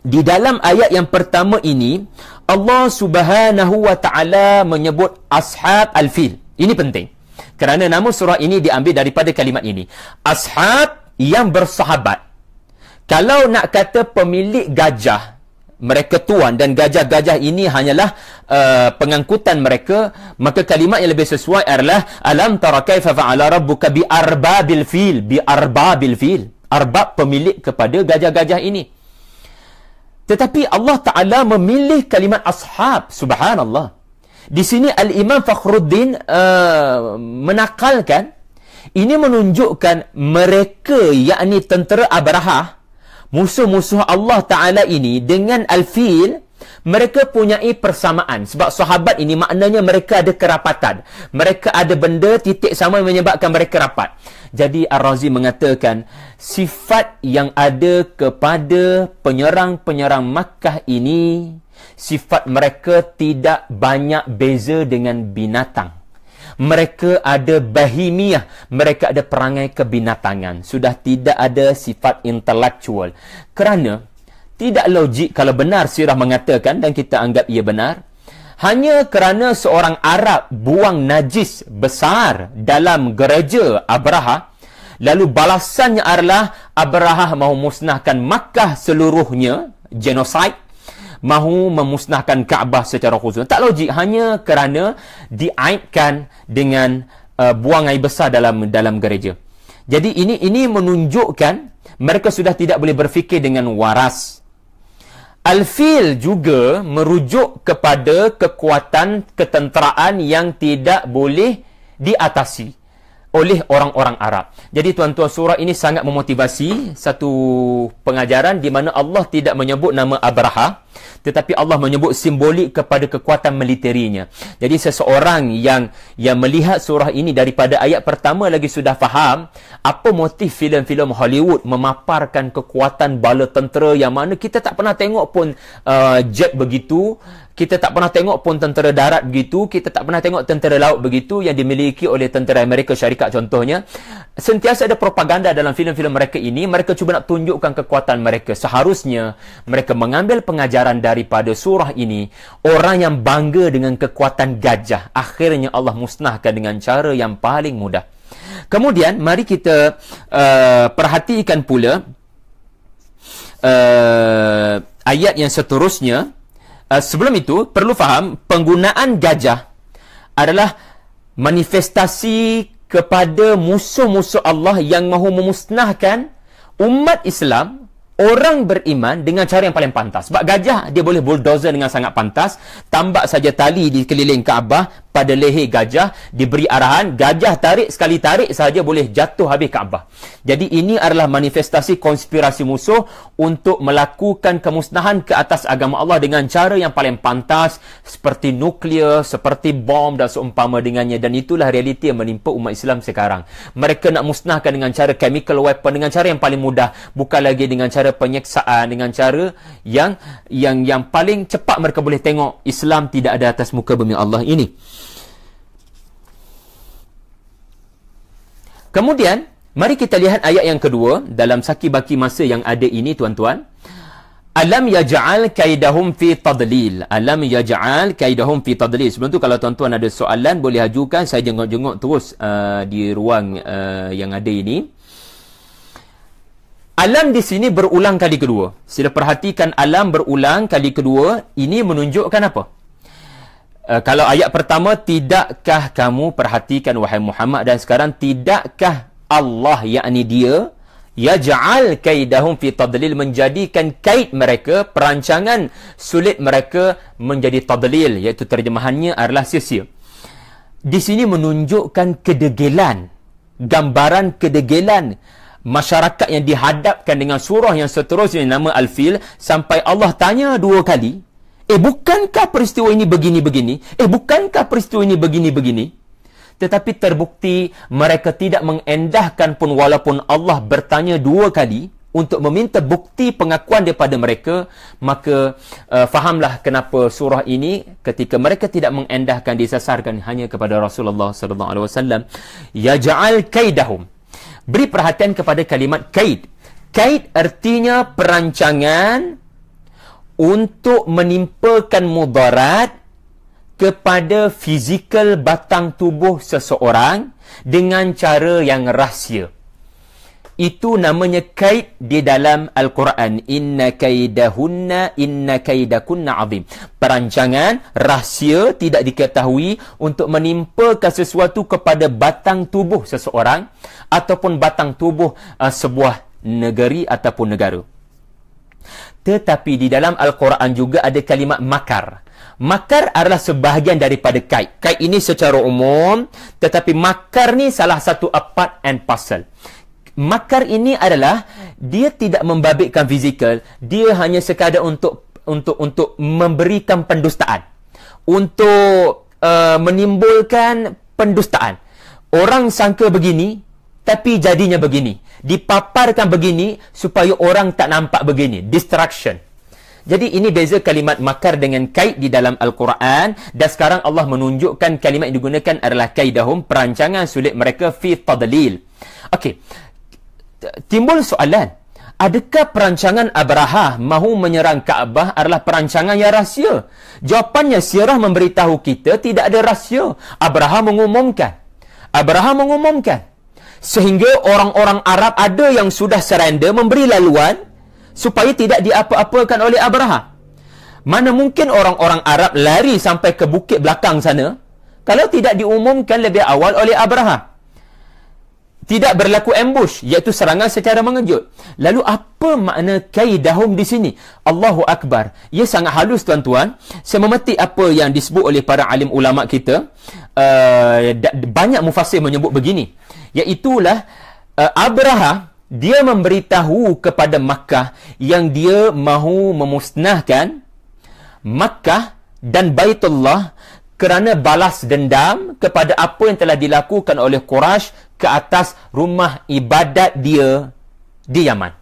di dalam ayat yang pertama ini Allah Subhanahu wa Ta'ala menyebut ashab al-fil. Ini penting kerana nama surah ini diambil daripada kalimat ini, ashab, yang bersahabat. Kalau nak kata pemilik gajah, mereka tuan, dan gajah-gajah ini hanyalah pengangkutan mereka, maka kalimat yang lebih sesuai adalah alam tara kaifa fa'ala rabbuka bi arbabil fil. Bi arbabil fil, arbab pemilik kepada gajah-gajah ini. Tetapi Allah Ta'ala memilih kalimat ashab. Subhanallah. Di sini Al-Imam Fakhruddin menakalkan, ini menunjukkan mereka, yakni tentera Abrahah, musuh-musuh Allah Ta'ala ini, dengan Al-Fil, mereka punyai persamaan. Sebab sahabat ini maknanya mereka ada kerapatan. Mereka ada benda titik sama yang menyebabkan mereka rapat. Jadi Ar-Razi mengatakan, sifat yang ada kepada penyerang-penyerang Makkah ini, sifat mereka tidak banyak beza dengan binatang. Mereka ada bahimiyah, mereka ada perangai kebinatangan. Sudah tidak ada sifat intelektual. Kerana tidak logik kalau benar sirah mengatakan, dan kita anggap ia benar, hanya kerana seorang Arab buang najis besar dalam gereja Abraha, Lalu balasannya adalah Abrahah mahu musnahkan Makkah seluruhnya, genosid, mahu memusnahkan Kaabah secara khusus. Tak logik, hanya kerana diaibkan dengan buang air besar dalam gereja. Jadi ini menunjukkan mereka sudah tidak boleh berfikir dengan waras. Al-Fil juga merujuk kepada kekuatan ketenteraan yang tidak boleh diatasi oleh orang-orang Arab. Jadi tuan-tuan, surah ini sangat memotivasi satu pengajaran di mana Allah tidak menyebut nama Abraha, tetapi Allah menyebut simbolik kepada kekuatan militerinya. Jadi seseorang yang melihat surah ini daripada ayat pertama lagi sudah faham apa motif filem-filem Hollywood memaparkan kekuatan bala tentera yang mana kita tak pernah tengok pun jet begitu. Kita tak pernah tengok pun tentera darat begitu. Kita tak pernah tengok tentera laut begitu yang dimiliki oleh tentera Amerika Syarikat contohnya. Sentiasa ada propaganda dalam filem-filem mereka ini. Mereka cuba nak tunjukkan kekuatan mereka. Seharusnya mereka mengambil pengajaran daripada surah ini. Orang yang bangga dengan kekuatan gajah, akhirnya Allah musnahkan dengan cara yang paling mudah. Kemudian mari kita perhatikan pula ayat yang seterusnya. Sebelum itu, perlu faham, penggunaan gajah adalah manifestasi kepada musuh-musuh Allah yang mahu memusnahkan umat Islam, orang beriman dengan cara yang paling pantas. Sebab gajah, dia boleh bulldozer dengan sangat pantas. Tambak saja tali di keliling Kaabah, pada leher gajah, diberi arahan, gajah tarik, sekali tarik sahaja boleh jatuh habis Kaabah. Jadi ini adalah manifestasi konspirasi musuh untuk melakukan kemusnahan ke atas agama Allah dengan cara yang paling pantas, seperti nuklear, seperti bom dan seumpama dengannya. Dan itulah realiti yang menimpa umat Islam sekarang. Mereka nak musnahkan dengan cara chemical weapon, dengan cara yang paling mudah, bukan lagi dengan cara penyeksaan, dengan cara yang paling cepat mereka boleh tengok Islam tidak ada atas muka bumi Allah ini. Kemudian, mari kita lihat ayat yang kedua dalam saki-baki masa yang ada ini, tuan-tuan. Alam yaj'al kaidahum fi tadlil. Alam yaj'al kaidahum fi tadlil. Sebelum tu, kalau tuan-tuan ada soalan, boleh ajukan. Saya jenguk-jenguk terus di ruang yang ada ini. Alam di sini berulang kali kedua. Sila perhatikan alam berulang kali kedua. Ini menunjukkan apa? Kalau ayat pertama, tidakkah kamu perhatikan wahai Muhammad, dan sekarang tidakkah Allah, yakni dia, yaj'al kaidahum fi tadlil, menjadikan kaid mereka, perancangan sulit mereka menjadi tadlil, iaitu terjemahannya adalah sia-sia. Di sini menunjukkan kedegilan, gambaran kedegilan masyarakat yang dihadapkan dengan surah yang seterusnya nama Al-Fil, sampai Allah tanya dua kali, bukankah peristiwa ini begini-begini? Bukankah peristiwa ini begini-begini? Tetapi terbukti mereka tidak mengendahkan pun walaupun Allah bertanya dua kali untuk meminta bukti pengakuan daripada mereka. Maka fahamlah kenapa surah ini ketika mereka tidak mengendahkan, disasarkan hanya kepada Rasulullah sallallahu alaihi wasallam. Yaj'al kaidahum. Beri perhatian kepada kalimat kaid. Kaid artinya perancangan untuk menimpakan mudarat kepada fizikal batang tubuh seseorang dengan cara yang rahsia. Itu namanya kaid di dalam Al-Quran. Inna kaidakunna azim. Perancangan rahsia tidak diketahui untuk menimpakan sesuatu kepada batang tubuh seseorang ataupun batang tubuh sebuah negeri ataupun negara. Tetapi di dalam Al-Quran juga ada kalimat makar. Makar adalah sebahagian daripada kaid. Kaid ini secara umum, tetapi makar ni salah satu part and parcel. Makar ini adalah dia tidak membabitkan fizikal, dia hanya sekadar untuk memberikan pendustaan, untuk menimbulkan pendustaan. Orang sangka begini, tapi jadinya begini. Dipaparkan begini supaya orang tak nampak begini. Distraction. Jadi ini beza kalimat makar dengan kaid di dalam Al-Quran. Dan sekarang Allah menunjukkan kalimat yang digunakan adalah kaidahum, perancangan sulit mereka fi tadlil. Okey. Timbul soalan. Adakah perancangan Abraha mahu menyerang Kaabah adalah perancangan yang rahsia? Jawapannya, sirah memberitahu kita tidak ada rahsia. Abraha mengumumkan. Sehingga orang-orang Arab ada yang sudah surrender, memberi laluan supaya tidak diapa-apakan oleh Abraha. Mana mungkin orang-orang Arab lari sampai ke bukit belakang sana kalau tidak diumumkan lebih awal oleh Abraha. Tidak berlaku ambush, iaitu serangan secara mengejut. Lalu apa makna kaidahum di sini? Allahu Akbar. Ia sangat halus, tuan-tuan. Saya memetik apa yang disebut oleh para alim ulama kita. Banyak mufassir menyebut begini. Iaitulah Abraha, dia memberitahu kepada Makkah yang dia mahu memusnahkan Makkah dan Baitullah kerana balas dendam kepada apa yang telah dilakukan oleh Quraisy ke atas rumah ibadat dia di Yaman.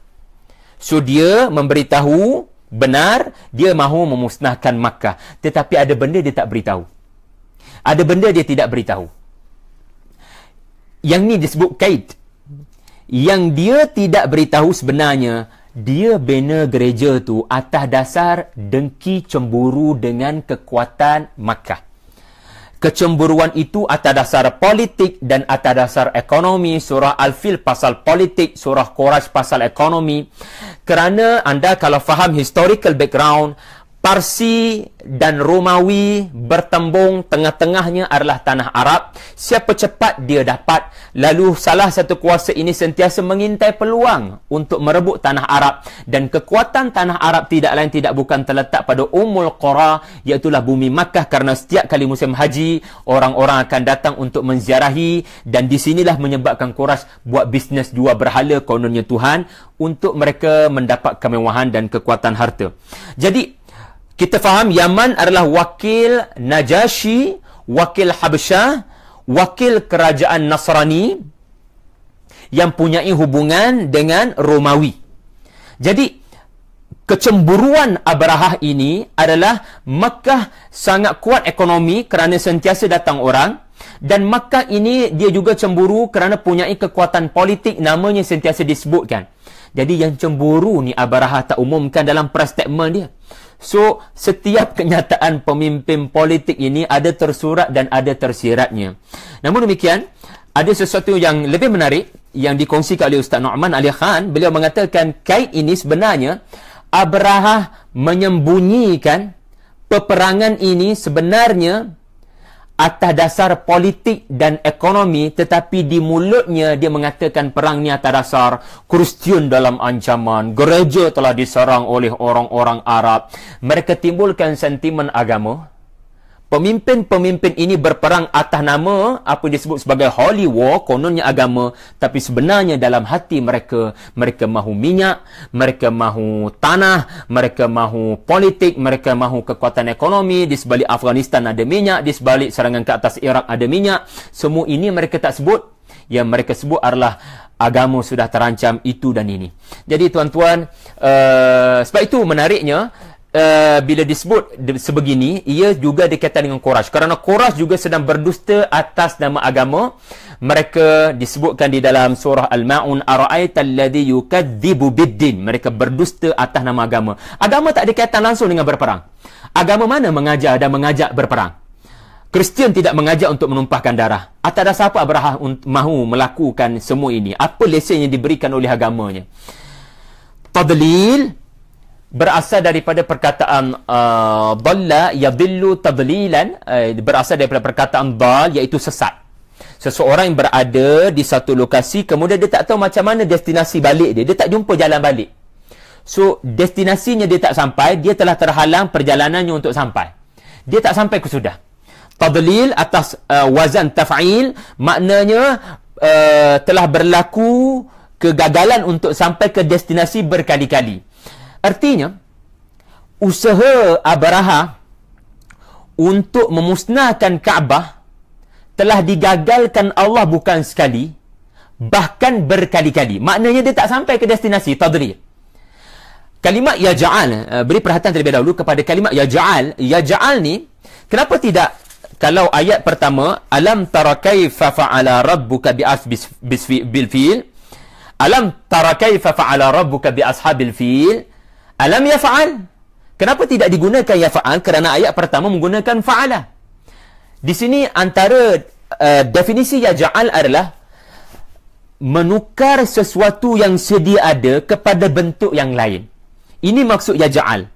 So dia memberitahu benar dia mahu memusnahkan Makkah, tetapi ada benda dia tak beritahu. Ada benda dia tidak beritahu. Yang ni disebut kaid. Yang dia tidak beritahu sebenarnya, dia bina gereja tu atas dasar dengki cemburu dengan kekuatan Makkah. Kecemburuan itu atas dasar politik dan atas dasar ekonomi. Surah Al-Fil pasal politik, surah Quraisy pasal ekonomi. Kerana anda kalau faham historical background, Parsi dan Romawi bertembung, tengah-tengahnya adalah tanah Arab. Siapa cepat dia dapat. Lalu salah satu kuasa ini sentiasa mengintai peluang untuk merebut tanah Arab. Dan kekuatan tanah Arab tidak lain tidak bukan terletak pada Ummul Qura, iaitulah bumi Makkah. Kerana setiap kali musim haji, orang-orang akan datang untuk menziarahi. Dan di sinilah menyebabkan Quraisy buat bisnes jual berhala kononnya Tuhan untuk mereka mendapat kemewahan dan kekuatan harta. Jadi kita faham Yaman adalah wakil Najasyi, wakil Habsyah, wakil kerajaan Nasrani yang punyai hubungan dengan Romawi. Jadi, kecemburuan Abrahah ini adalah Makkah sangat kuat ekonomi kerana sentiasa datang orang, dan Makkah ini dia juga cemburu kerana punyai kekuatan politik namanya sentiasa disebutkan. Jadi yang cemburu ni Abrahah tak umumkan dalam press statement dia. So, setiap kenyataan pemimpin politik ini ada tersurat dan ada tersiratnya. Namun demikian, ada sesuatu yang lebih menarik yang dikongsikan oleh Ustaz Nu'man Ali Khan. Beliau mengatakan kaid ini sebenarnya Abrahah menyembunyikan peperangan ini sebenarnya atas dasar politik dan ekonomi, tetapi di mulutnya dia mengatakan perang ni atas dasar Kristian dalam ancaman, gereja telah diserang oleh orang-orang Arab. Mereka timbulkan sentimen agama. Pemimpin-pemimpin ini berperang atas nama apa disebut sebagai holy war, kononnya agama, tapi sebenarnya dalam hati mereka, mereka mahu minyak, mereka mahu tanah, mereka mahu politik, mereka mahu kekuatan ekonomi. Di sebalik Afghanistan ada minyak, di sebalik serangan ke atas Iraq ada minyak. Semua ini mereka tak sebut. Yang mereka sebut adalah agama sudah terancam itu dan ini. Jadi tuan-tuan, sebab itu menariknya, bila disebut sebegini, ia juga dikaitan dengan Quraisy. Kerana Quraisy juga sedang berdusta atas nama agama. Mereka disebutkan di dalam surah Al-Ma'un, ara'aita alladhi yukadzibu biddin. Mereka berdusta atas nama agama. Agama tak ada kaitan langsung dengan berperang. Agama mana mengajar dan mengajak berperang? Kristian tidak mengajak untuk menumpahkan darah. Atas dasar apa Abrahah mahu melakukan semua ini? Apa lesen yang diberikan oleh agamanya? Tadlil berasal daripada perkataan dalla yadillu tadlilan, berasal daripada perkataan dal, iaitu sesat. Seseorang yang berada di satu lokasi, kemudian dia tak tahu macam mana destinasi balik dia. Dia tak jumpa jalan balik. So, destinasinya dia tak sampai, dia telah terhalang perjalanannya untuk sampai. Dia tak sampai ke sudah. Tadlil atas wazan taf'il, maknanya telah berlaku kegagalan untuk sampai ke destinasi berkali-kali. Artinya, usaha Abrahah untuk memusnahkan Kaabah telah digagalkan Allah bukan sekali, bahkan berkali-kali. Maknanya dia tak sampai ke destinasi, tadrib. Kalimat yaj'al, beri perhatian terlebih dahulu kepada kalimat yaj'al. Yaj'al ni, kenapa tidak, kalau ayat pertama, alam tara kaifa fa'ala rabbuka bil fil, alam tara kaifa fa'ala rabbuka bi ashabil fil, alam yaf'al. Kenapa tidak digunakan yaf'al? Kerana ayat pertama menggunakan fa'ala. Di sini antara definisi yaj'al adalah menukar sesuatu yang sedia ada kepada bentuk yang lain. Ini maksud yaj'al.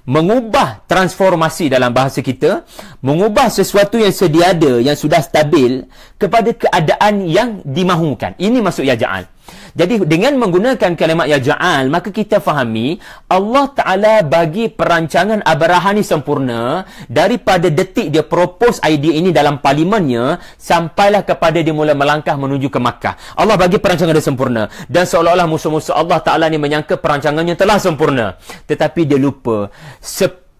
Mengubah, transformasi dalam bahasa kita, mengubah sesuatu yang sedia ada, yang sudah stabil, kepada keadaan yang dimahukan. Ini maksud yaj'al. Jadi dengan menggunakan kalimat yaj'al, maka kita fahami Allah Ta'ala bagi perancangan Abraha ni sempurna daripada detik dia propose idea ini dalam parlimennya sampailah kepada dia mula melangkah menuju ke Makkah. Allah bagi perancangan dia sempurna, dan seolah-olah musuh-musuh Allah Ta'ala ni menyangka perancangannya telah sempurna, tetapi dia lupa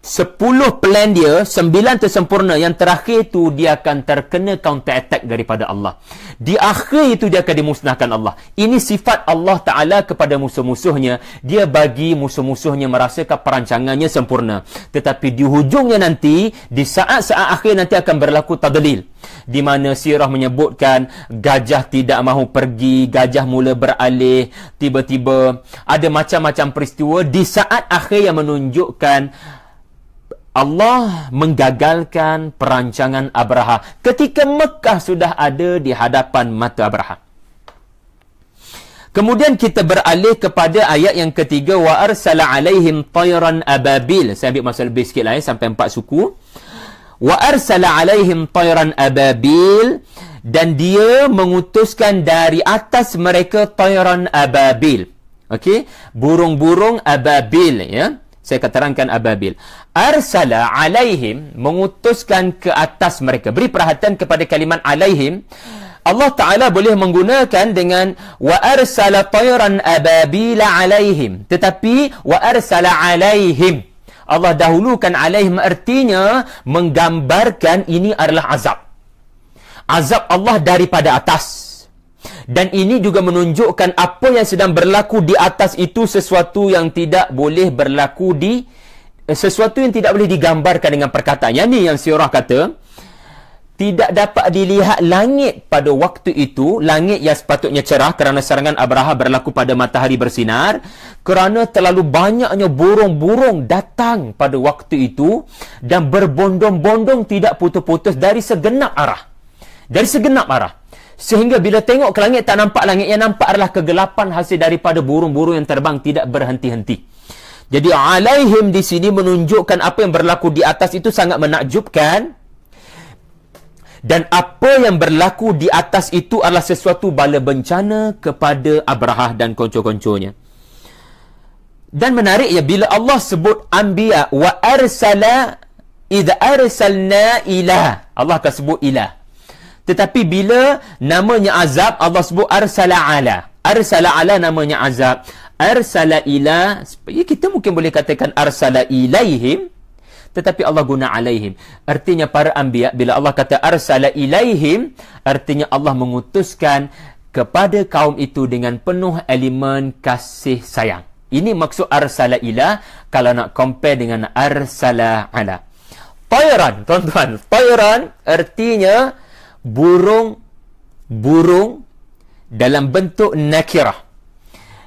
10 plan dia, 9 tersempurna, yang terakhir tu dia akan terkena counter attack daripada Allah. Di akhir itu dia akan dimusnahkan Allah. Ini sifat Allah Ta'ala kepada musuh-musuhnya. Dia bagi musuh-musuhnya merasakan perancangannya sempurna. Tetapi di hujungnya nanti, di saat-saat akhir nanti akan berlaku tadlil, di mana sirah menyebutkan gajah tidak mahu pergi, gajah mula beralih, tiba-tiba ada macam-macam peristiwa di saat akhir yang menunjukkan Allah menggagalkan perancangan Abraha ketika Mekah sudah ada di hadapan mata Abraha. Kemudian kita beralih kepada ayat yang ketiga, wa arsala alaihim tayran ababil. Saya ambil masa lebih sikit lah sampai 4 suku. Wa arsala alaihim tayran ababil, dan dia mengutuskan dari atas mereka tayran ababil. Okey, burung-burung ababil, ya. Saya akan terangkan ababil. Arsala alaihim, mengutuskan ke atas mereka. Beri perhatian kepada kalimat alaihim. Allah Ta'ala boleh menggunakan dengan wa arsala tayran ababila alaihim. Tetapi wa arsala alaihim, Allah dahulukan alaihim, artinya menggambarkan ini adalah azab. Azab Allah daripada atas. Dan ini juga menunjukkan apa yang sedang berlaku di atas itu sesuatu yang tidak boleh berlaku sesuatu yang tidak boleh digambarkan dengan perkataan. Yang ni yang Sirah kata, tidak dapat dilihat langit pada waktu itu, langit yang sepatutnya cerah kerana serangan Abraha berlaku pada matahari bersinar, kerana terlalu banyaknya burung-burung datang pada waktu itu dan berbondong-bondong tidak putus-putus dari segenap arah. Dari segenap arah. Sehingga bila tengok ke langit, tak nampak langit. Yang nampak adalah kegelapan hasil daripada burung-burung yang terbang tidak berhenti-henti. Jadi alaihim di sini menunjukkan apa yang berlaku di atas itu sangat menakjubkan. Dan apa yang berlaku di atas itu adalah sesuatu bala bencana kepada Abraha dan konco-konconya. Dan menarik ya, bila Allah sebut anbiya, wa arsala idza arsalna ilah, Allah akan sebut ilah. Tetapi bila namanya azab, Allah sebut arsala ala. Arsala ala namanya azab. Arsala ila, kita mungkin boleh katakan arsala ilaihim, tetapi Allah guna alaihim. Artinya para anbiya, bila Allah kata arsala ilaihim, artinya Allah mengutuskan kepada kaum itu dengan penuh elemen kasih sayang. Ini maksud arsala ila kalau nak compare dengan arsala ala. Tayran, tuan-tuan. Tayran artinya burung dalam bentuk nakirah.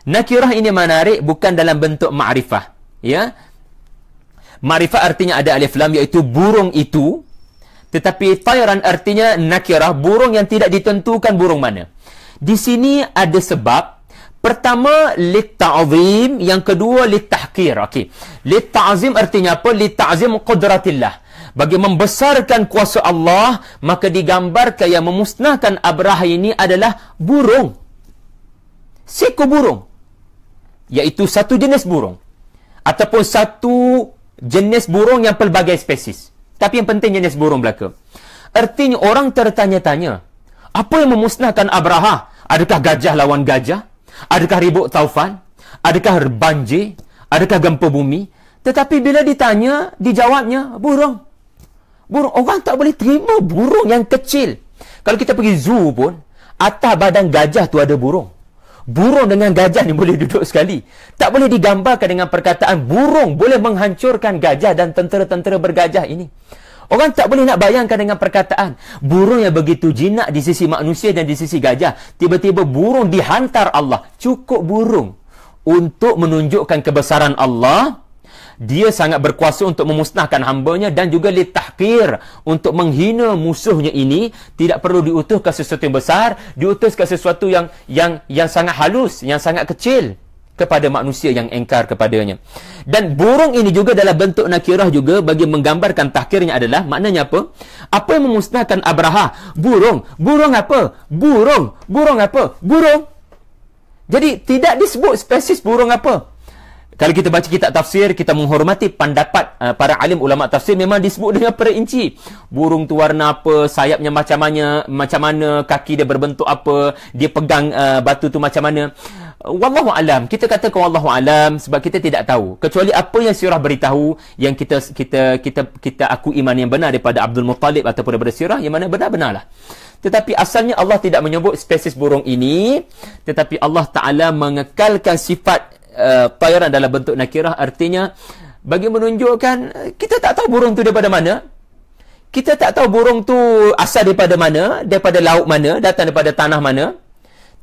Nakirah ini menarik, bukan dalam bentuk ma'rifah, ya. Ma'rifah artinya ada alif lam, iaitu burung itu. Tetapi tayran artinya nakirah, burung yang tidak ditentukan burung mana. Di sini ada sebab. Pertama, litta'zim, yang kedua littahkir. Okey. Litta'zim artinya apa? Litta'zim qudratillah. Bagi membesarkan kuasa Allah, maka digambarkan yang memusnahkan Abraha ini adalah burung. Seekor burung. Iaitu satu jenis burung. Ataupun satu jenis burung yang pelbagai spesies. Tapi yang penting jenis burung belaka. Artinya orang tertanya-tanya, apa yang memusnahkan Abraha? Adakah gajah lawan gajah? Adakah ribut taufan? Adakah banjir? Adakah gempa bumi? Tetapi bila ditanya, dijawabnya burung. Burung. Orang tak boleh terima burung yang kecil. Kalau kita pergi zoo pun, atas badan gajah tu ada burung. Burung dengan gajah ni boleh duduk sekali. Tak boleh digambarkan dengan perkataan burung boleh menghancurkan gajah dan tentera-tentera bergajah ini. Orang tak boleh nak bayangkan dengan perkataan burung yang begitu jinak di sisi manusia dan di sisi gajah. Tiba-tiba burung dihantar Allah. Cukup burung untuk menunjukkan kebesaran Allah Dia sangat berkuasa untuk memusnahkan hamba-Nya, dan juga litahqir, untuk menghina musuhnya ini. Tidak perlu diutus ke sesuatu yang besar, diutus ke sesuatu yang sangat halus, yang sangat kecil kepada manusia yang engkar kepadanya. Dan burung ini juga dalam bentuk nakirah juga, bagi menggambarkan tahkirnya adalah, maknanya apa? Apa yang memusnahkan Abraha? Burung. Burung apa? Burung. Burung apa? Burung. Jadi tidak disebut spesies burung apa. Kalau kita baca kitab tafsir, kita menghormati pendapat para alim ulama tafsir, memang disebut dengan perinci. Burung tu warna apa, sayapnya macam mana, kaki dia berbentuk apa, dia pegang batu tu macam mana. Wallahu alam. Kita katakan wallahu alam sebab kita tidak tahu, kecuali apa yang sirah beritahu, yang kita akui iman yang benar daripada Abdul Muttalib ataupun daripada sirah yang mana benar-benarlah. Tetapi asalnya Allah tidak menyebut spesies burung ini, tetapi Allah Ta'ala mengekalkan sifat tayaran dalam bentuk nakirah, artinya bagi menunjukkan kita tak tahu burung tu daripada mana. Kita tak tahu burung tu asal daripada mana, daripada laut mana, datang daripada tanah mana.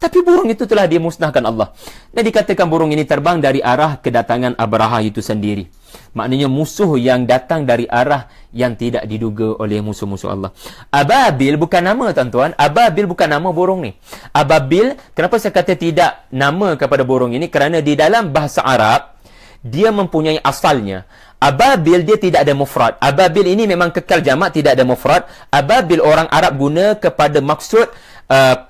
Tapi burung itu telah dimusnahkan Allah. Dan dikatakan burung ini terbang dari arah kedatangan Abraha itu sendiri. Maknanya musuh yang datang dari arah yang tidak diduga oleh musuh-musuh Allah. Ababil bukan nama, tuan-tuan. Ababil bukan nama burung ni. Ababil, kenapa saya kata tidak nama kepada burung ini? Kerana di dalam bahasa Arab, dia mempunyai asalnya. Ababil dia tidak ada mufrad. Ababil ini memang kekal jamak, tidak ada mufrad. Ababil orang Arab guna kepada maksud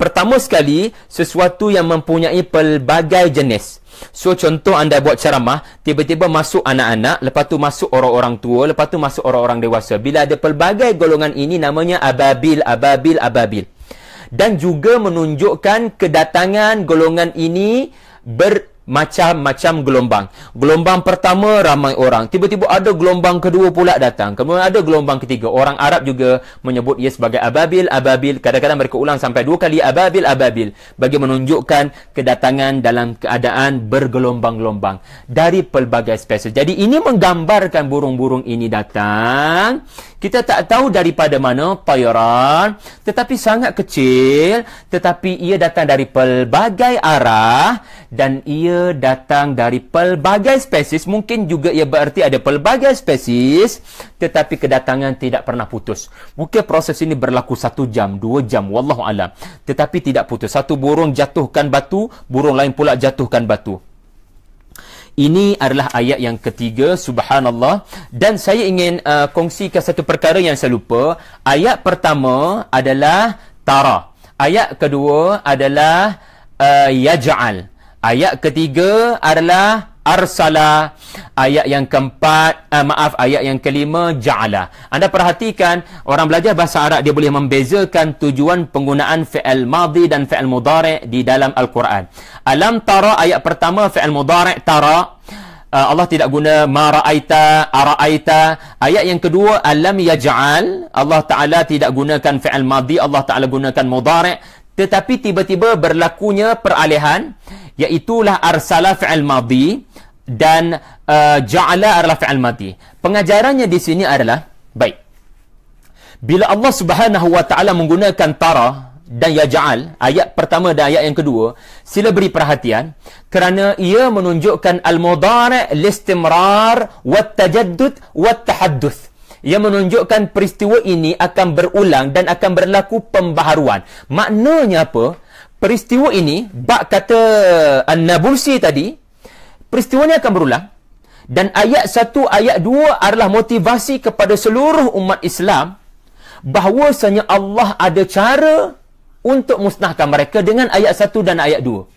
pertama sekali sesuatu yang mempunyai pelbagai jenis. So contoh, anda buat ceramah, tiba-tiba masuk anak-anak, lepas tu masuk orang-orang tua, lepas tu masuk orang-orang dewasa. Bila ada pelbagai golongan ini, namanya ababil, ababil, ababil. Dan juga menunjukkan kedatangan golongan ini bermacam-macam gelombang. Gelombang pertama ramai orang, tiba-tiba ada gelombang kedua pula datang, kemudian ada gelombang ketiga. Orang Arab juga menyebut ia sebagai ababil, ababil. Kadang-kadang mereka ulang sampai 2 kali ababil, ababil, bagi menunjukkan kedatangan dalam keadaan bergelombang-gelombang dari pelbagai spesies. Jadi ini menggambarkan burung-burung ini datang, kita tak tahu daripada mana tayaran, tetapi sangat kecil, tetapi ia datang dari pelbagai arah, dan ia datang dari pelbagai spesies. Mungkin juga ia berarti ada pelbagai spesies, tetapi kedatangan tidak pernah putus. Mungkin proses ini berlaku 1 jam, 2 jam, wallahu alam, tetapi tidak putus. Satu burung jatuhkan batu, burung lain pula jatuhkan batu. Ini adalah ayat yang ketiga, subhanallah. Dan saya ingin kongsikan satu perkara yang saya lupa. Ayat pertama adalah tara. Ayat kedua adalah yaj'al. Ayat ketiga adalah arsala. Ayat yang keempat, ayat yang kelima, ja'ala. Anda perhatikan, orang belajar bahasa Arab, dia boleh membezakan tujuan penggunaan fi'il madhi dan fi'il mudhari' di dalam Al-Quran. Alam tara, ayat pertama, fi'il mudhari' tara. Allah tidak guna ma ra'aita, ara'aita. Ayat yang kedua, alam yaj'al. Allah Ta'ala tidak gunakan fi'il madhi, Allah Ta'ala gunakan mudhari'. Tetapi tiba-tiba berlakunya peralihan, iaitulah arsala fi'il madhi dan ja'ala adalah fi'il madhi. Pengajarannya di sini adalah, baik, bila Allah Subhanahu wa Ta'ala menggunakan tara dan yaj'al, ayat pertama dan ayat yang kedua, sila beri perhatian, kerana ia menunjukkan al-mudhari' listimrar wat-tajaddud wat-tahadduth. Ia menunjukkan peristiwa ini akan berulang dan akan berlaku pembaharuan. Maknanya apa? Peristiwa ini, bab kata An-Nabulsi tadi, peristiwa ini akan berulang. Dan ayat 1, ayat 2 adalah motivasi kepada seluruh umat Islam bahawasanya Allah ada cara untuk musnahkan mereka dengan ayat 1 dan ayat 2.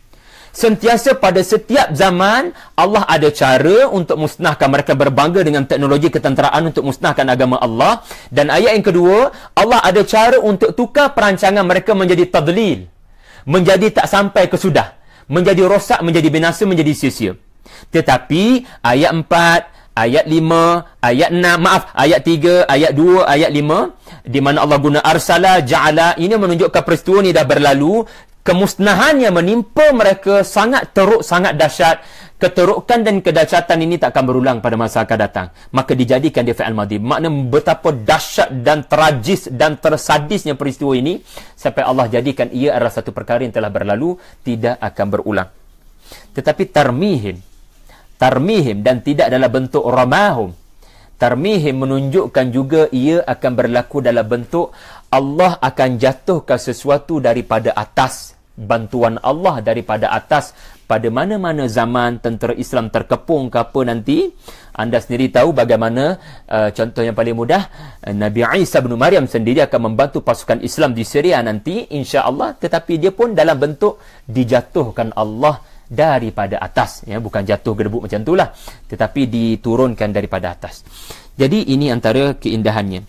Sentiasa pada setiap zaman Allah ada cara untuk musnahkan mereka, berbangga dengan teknologi ketenteraan untuk musnahkan agama Allah. Dan ayat yang kedua, Allah ada cara untuk tukar perancangan mereka menjadi tadlil, menjadi tak sampai ke sudah, menjadi rosak, menjadi binasa, menjadi sia-sia. Tetapi ayat 4, ayat 5, ayat 6, ayat 3, ayat 2, ayat 5, di mana Allah guna arsala, ja'ala, ini menunjukkan peristiwa ini dah berlalu. Kemusnahan yang menimpa mereka sangat teruk, sangat dahsyat. Keterukan dan kedahsyatan ini tak akan berulang pada masa akan datang. Maka dijadikan dia fi'il madhi. Makna betapa dahsyat dan tragis dan tersadisnya peristiwa ini, sampai Allah jadikan ia adalah satu perkara yang telah berlalu, tidak akan berulang. Tetapi tarmihim tarmihim, dan tidak dalam bentuk ramahum. Tarmihim menunjukkan juga ia akan berlaku dalam bentuk Allah akan jatuhkan sesuatu daripada atas, bantuan Allah daripada atas. Pada mana-mana zaman tentera Islam terkepung ke apa nanti, anda sendiri tahu bagaimana contoh yang paling mudah, Nabi Isa bin Maryam sendiri akan membantu pasukan Islam di Syria nanti insya-Allah, tetapi dia pun dalam bentuk dijatuhkan Allah daripada atas, ya, bukan jatuh gedebuk macam itulah, tetapi diturunkan daripada atas. Jadi ini antara keindahannya.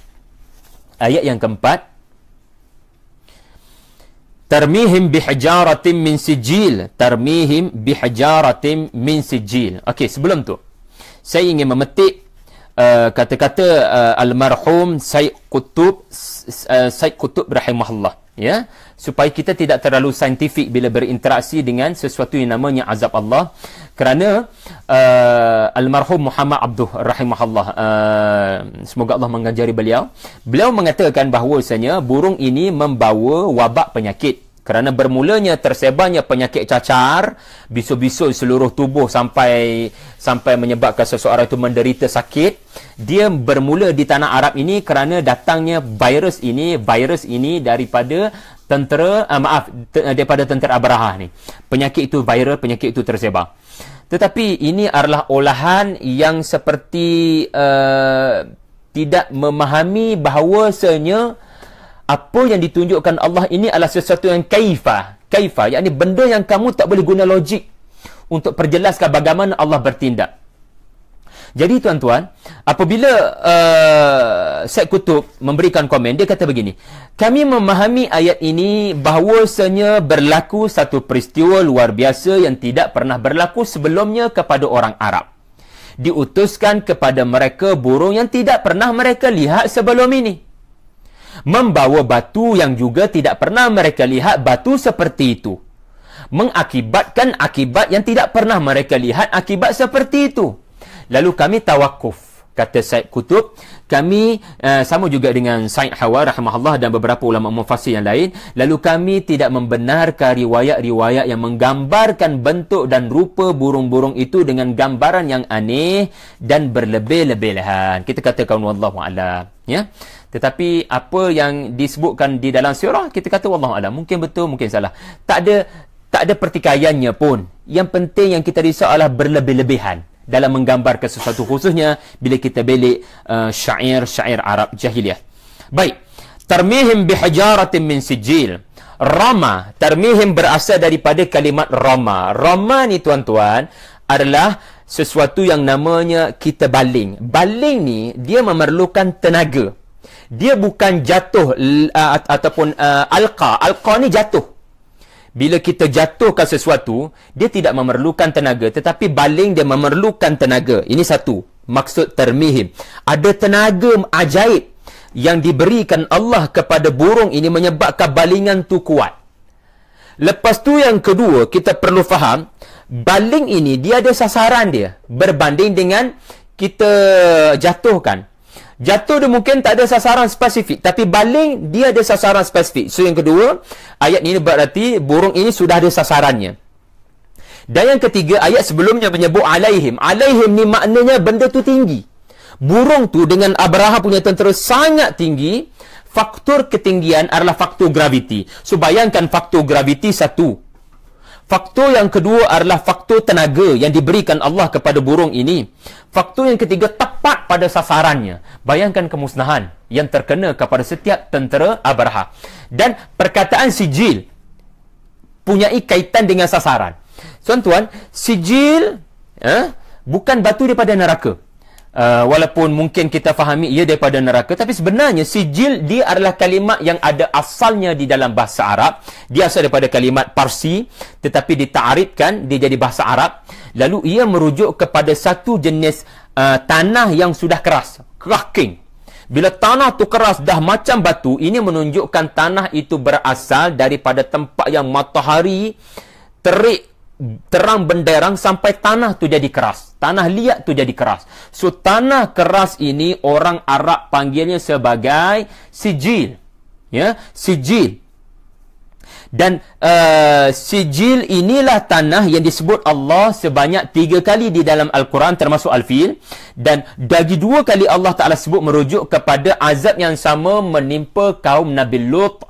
Ayat yang keempat, tarmihim bihijaratin min sijil. Tarmihim bihijaratin min sijil. Okey, sebelum tu saya ingin memetik kata-kata almarhum Said Qutb rahimahullah, ya, supaya kita tidak terlalu saintifik bila berinteraksi dengan sesuatu yang namanya azab Allah. Kerana almarhum Muhammad Abduh rahimahullah, semoga Allah mengajari beliau mengatakan bahawasanya burung ini membawa wabak penyakit. Kerana bermulanya tersebarnya penyakit cacar, bisul-bisul seluruh tubuh sampai menyebabkan seseorang itu menderita sakit. Dia bermula di tanah Arab ini kerana datangnya virus ini daripada daripada tentera Abraha ni. Penyakit itu viral, penyakit itu tersebar. Tetapi ini adalah olahan yang seperti tidak memahami bahawasanya apa yang ditunjukkan Allah ini adalah sesuatu yang kaifa, yakni benda yang kamu tak boleh guna logik untuk perjelaskan bagaimana Allah bertindak. Jadi tuan-tuan, apabila Said Qutb memberikan komen, dia kata begini, kami memahami ayat ini bahawasanya berlaku satu peristiwa luar biasa yang tidak pernah berlaku sebelumnya kepada orang Arab. Diutuskan kepada mereka burung yang tidak pernah mereka lihat sebelum ini, membawa batu yang juga tidak pernah mereka lihat batu seperti itu, mengakibatkan akibat yang tidak pernah mereka lihat akibat seperti itu. Lalu kami tawakuf, kata Said Qutb, kami sama juga dengan Said Hawa rahimahullah dan beberapa ulama mufassir yang lain, lalu kami tidak membenarkan riwayat-riwayat yang menggambarkan bentuk dan rupa burung-burung itu dengan gambaran yang aneh dan berlebih-lebihan. Kita katakan wallahu a'lam, ya. Tetapi apa yang disebutkan di dalam surah, kita kata wallahu a'lam, mungkin betul, mungkin salah. Tak ada pertikaiannya pun. Yang penting yang kita risau adalah berlebih-lebihan dalam menggambarkan sesuatu, khususnya bila kita belik syair Arab jahiliyah. Baik, tarmihim bihijaratin min sijil. Rama, tarmihim berasal daripada kalimat rama. Rama ni tuan-tuan adalah sesuatu yang namanya kita baling. Baling ni dia memerlukan tenaga. Dia bukan jatuh ataupun alqa. Alqa ni jatuh. Bila kita jatuhkan sesuatu, dia tidak memerlukan tenaga, tetapi baling dia memerlukan tenaga. Ini satu maksud tarmihim. Ada tenaga ajaib yang diberikan Allah kepada burung ini menyebabkan balingan tu kuat. Lepas tu yang kedua, kita perlu faham, baling ini dia ada sasaran dia berbanding dengan kita jatuhkan. Jatuh dia mungkin tak ada sasaran spesifik, tapi baling dia ada sasaran spesifik. So yang kedua, ayat ini berarti burung ini sudah ada sasarannya. Dan yang ketiga, ayat sebelumnya menyebut alaihim. Alaihim ni maknanya benda tu tinggi. Burung tu dengan Abraha punya tentera sangat tinggi. Faktor ketinggian adalah faktor graviti. So bayangkan faktor graviti satu. Faktor yang kedua adalah faktor tenaga yang diberikan Allah kepada burung ini. Faktor yang ketiga, tepat pada sasarannya. Bayangkan kemusnahan yang terkena kepada setiap tentera Abraha. Dan perkataan sijil punyai kaitan dengan sasaran. Tuan-tuan, sijil bukan batu daripada neraka. Walaupun mungkin kita fahami ia daripada neraka, tapi sebenarnya sijil dia adalah kalimat yang ada asalnya di dalam bahasa Arab. Dia asal daripada kalimat Parsi, tetapi dita'arifkan dia jadi bahasa Arab. Lalu ia merujuk kepada satu jenis tanah yang sudah keras, cracking. Bila tanah tu keras dah macam batu, ini menunjukkan tanah itu berasal daripada tempat yang matahari terik terang benderang sampai tanah tu jadi keras. Tanah liat tu jadi keras. So tanah keras ini orang Arab panggilnya sebagai sijil. Ya, sijil. Dan sijil inilah tanah yang disebut Allah sebanyak 3 kali di dalam Al-Quran termasuk Al-Fil. Dan lagi 2 kali Allah Ta'ala sebut merujuk kepada azab yang sama menimpa kaum Nabi Lut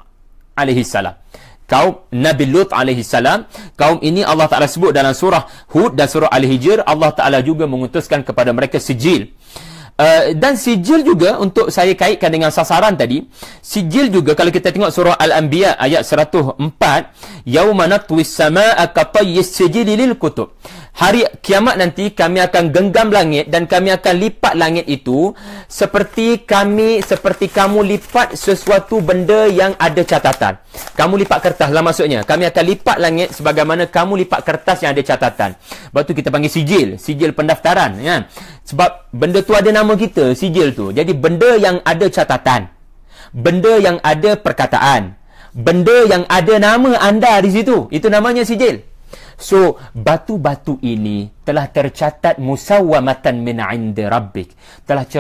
alaihi salam. Kaum Nabi Lut alaihi salam, kaum ini Allah Ta'ala sebut dalam surah Hud dan surah Al-Hijr. Allah Ta'ala juga mengutuskan kepada mereka sijil. Dan sijil juga, untuk saya kaitkan dengan sasaran tadi, sijil juga kalau kita tengok surah Al-Anbiya ayat 104, yauma natwis samaa'a katayyis sijili lil kutub. Hari kiamat nanti kami akan genggam langit dan kami akan lipat langit itu seperti kamu lipat sesuatu benda yang ada catatan. Kamu lipat kertas lah maksudnya. Kami akan lipat langit sebagaimana kamu lipat kertas yang ada catatan. Sebab tu kita panggil sijil pendaftaran, kan? Sebab benda tu ada nama kita, sijil tu. Jadi benda yang ada catatan, benda yang ada perkataan, benda yang ada nama anda di situ, itu namanya sijil. So, batu-batu ini telah tercatat musawwamatan min 'indi rabbik. Telah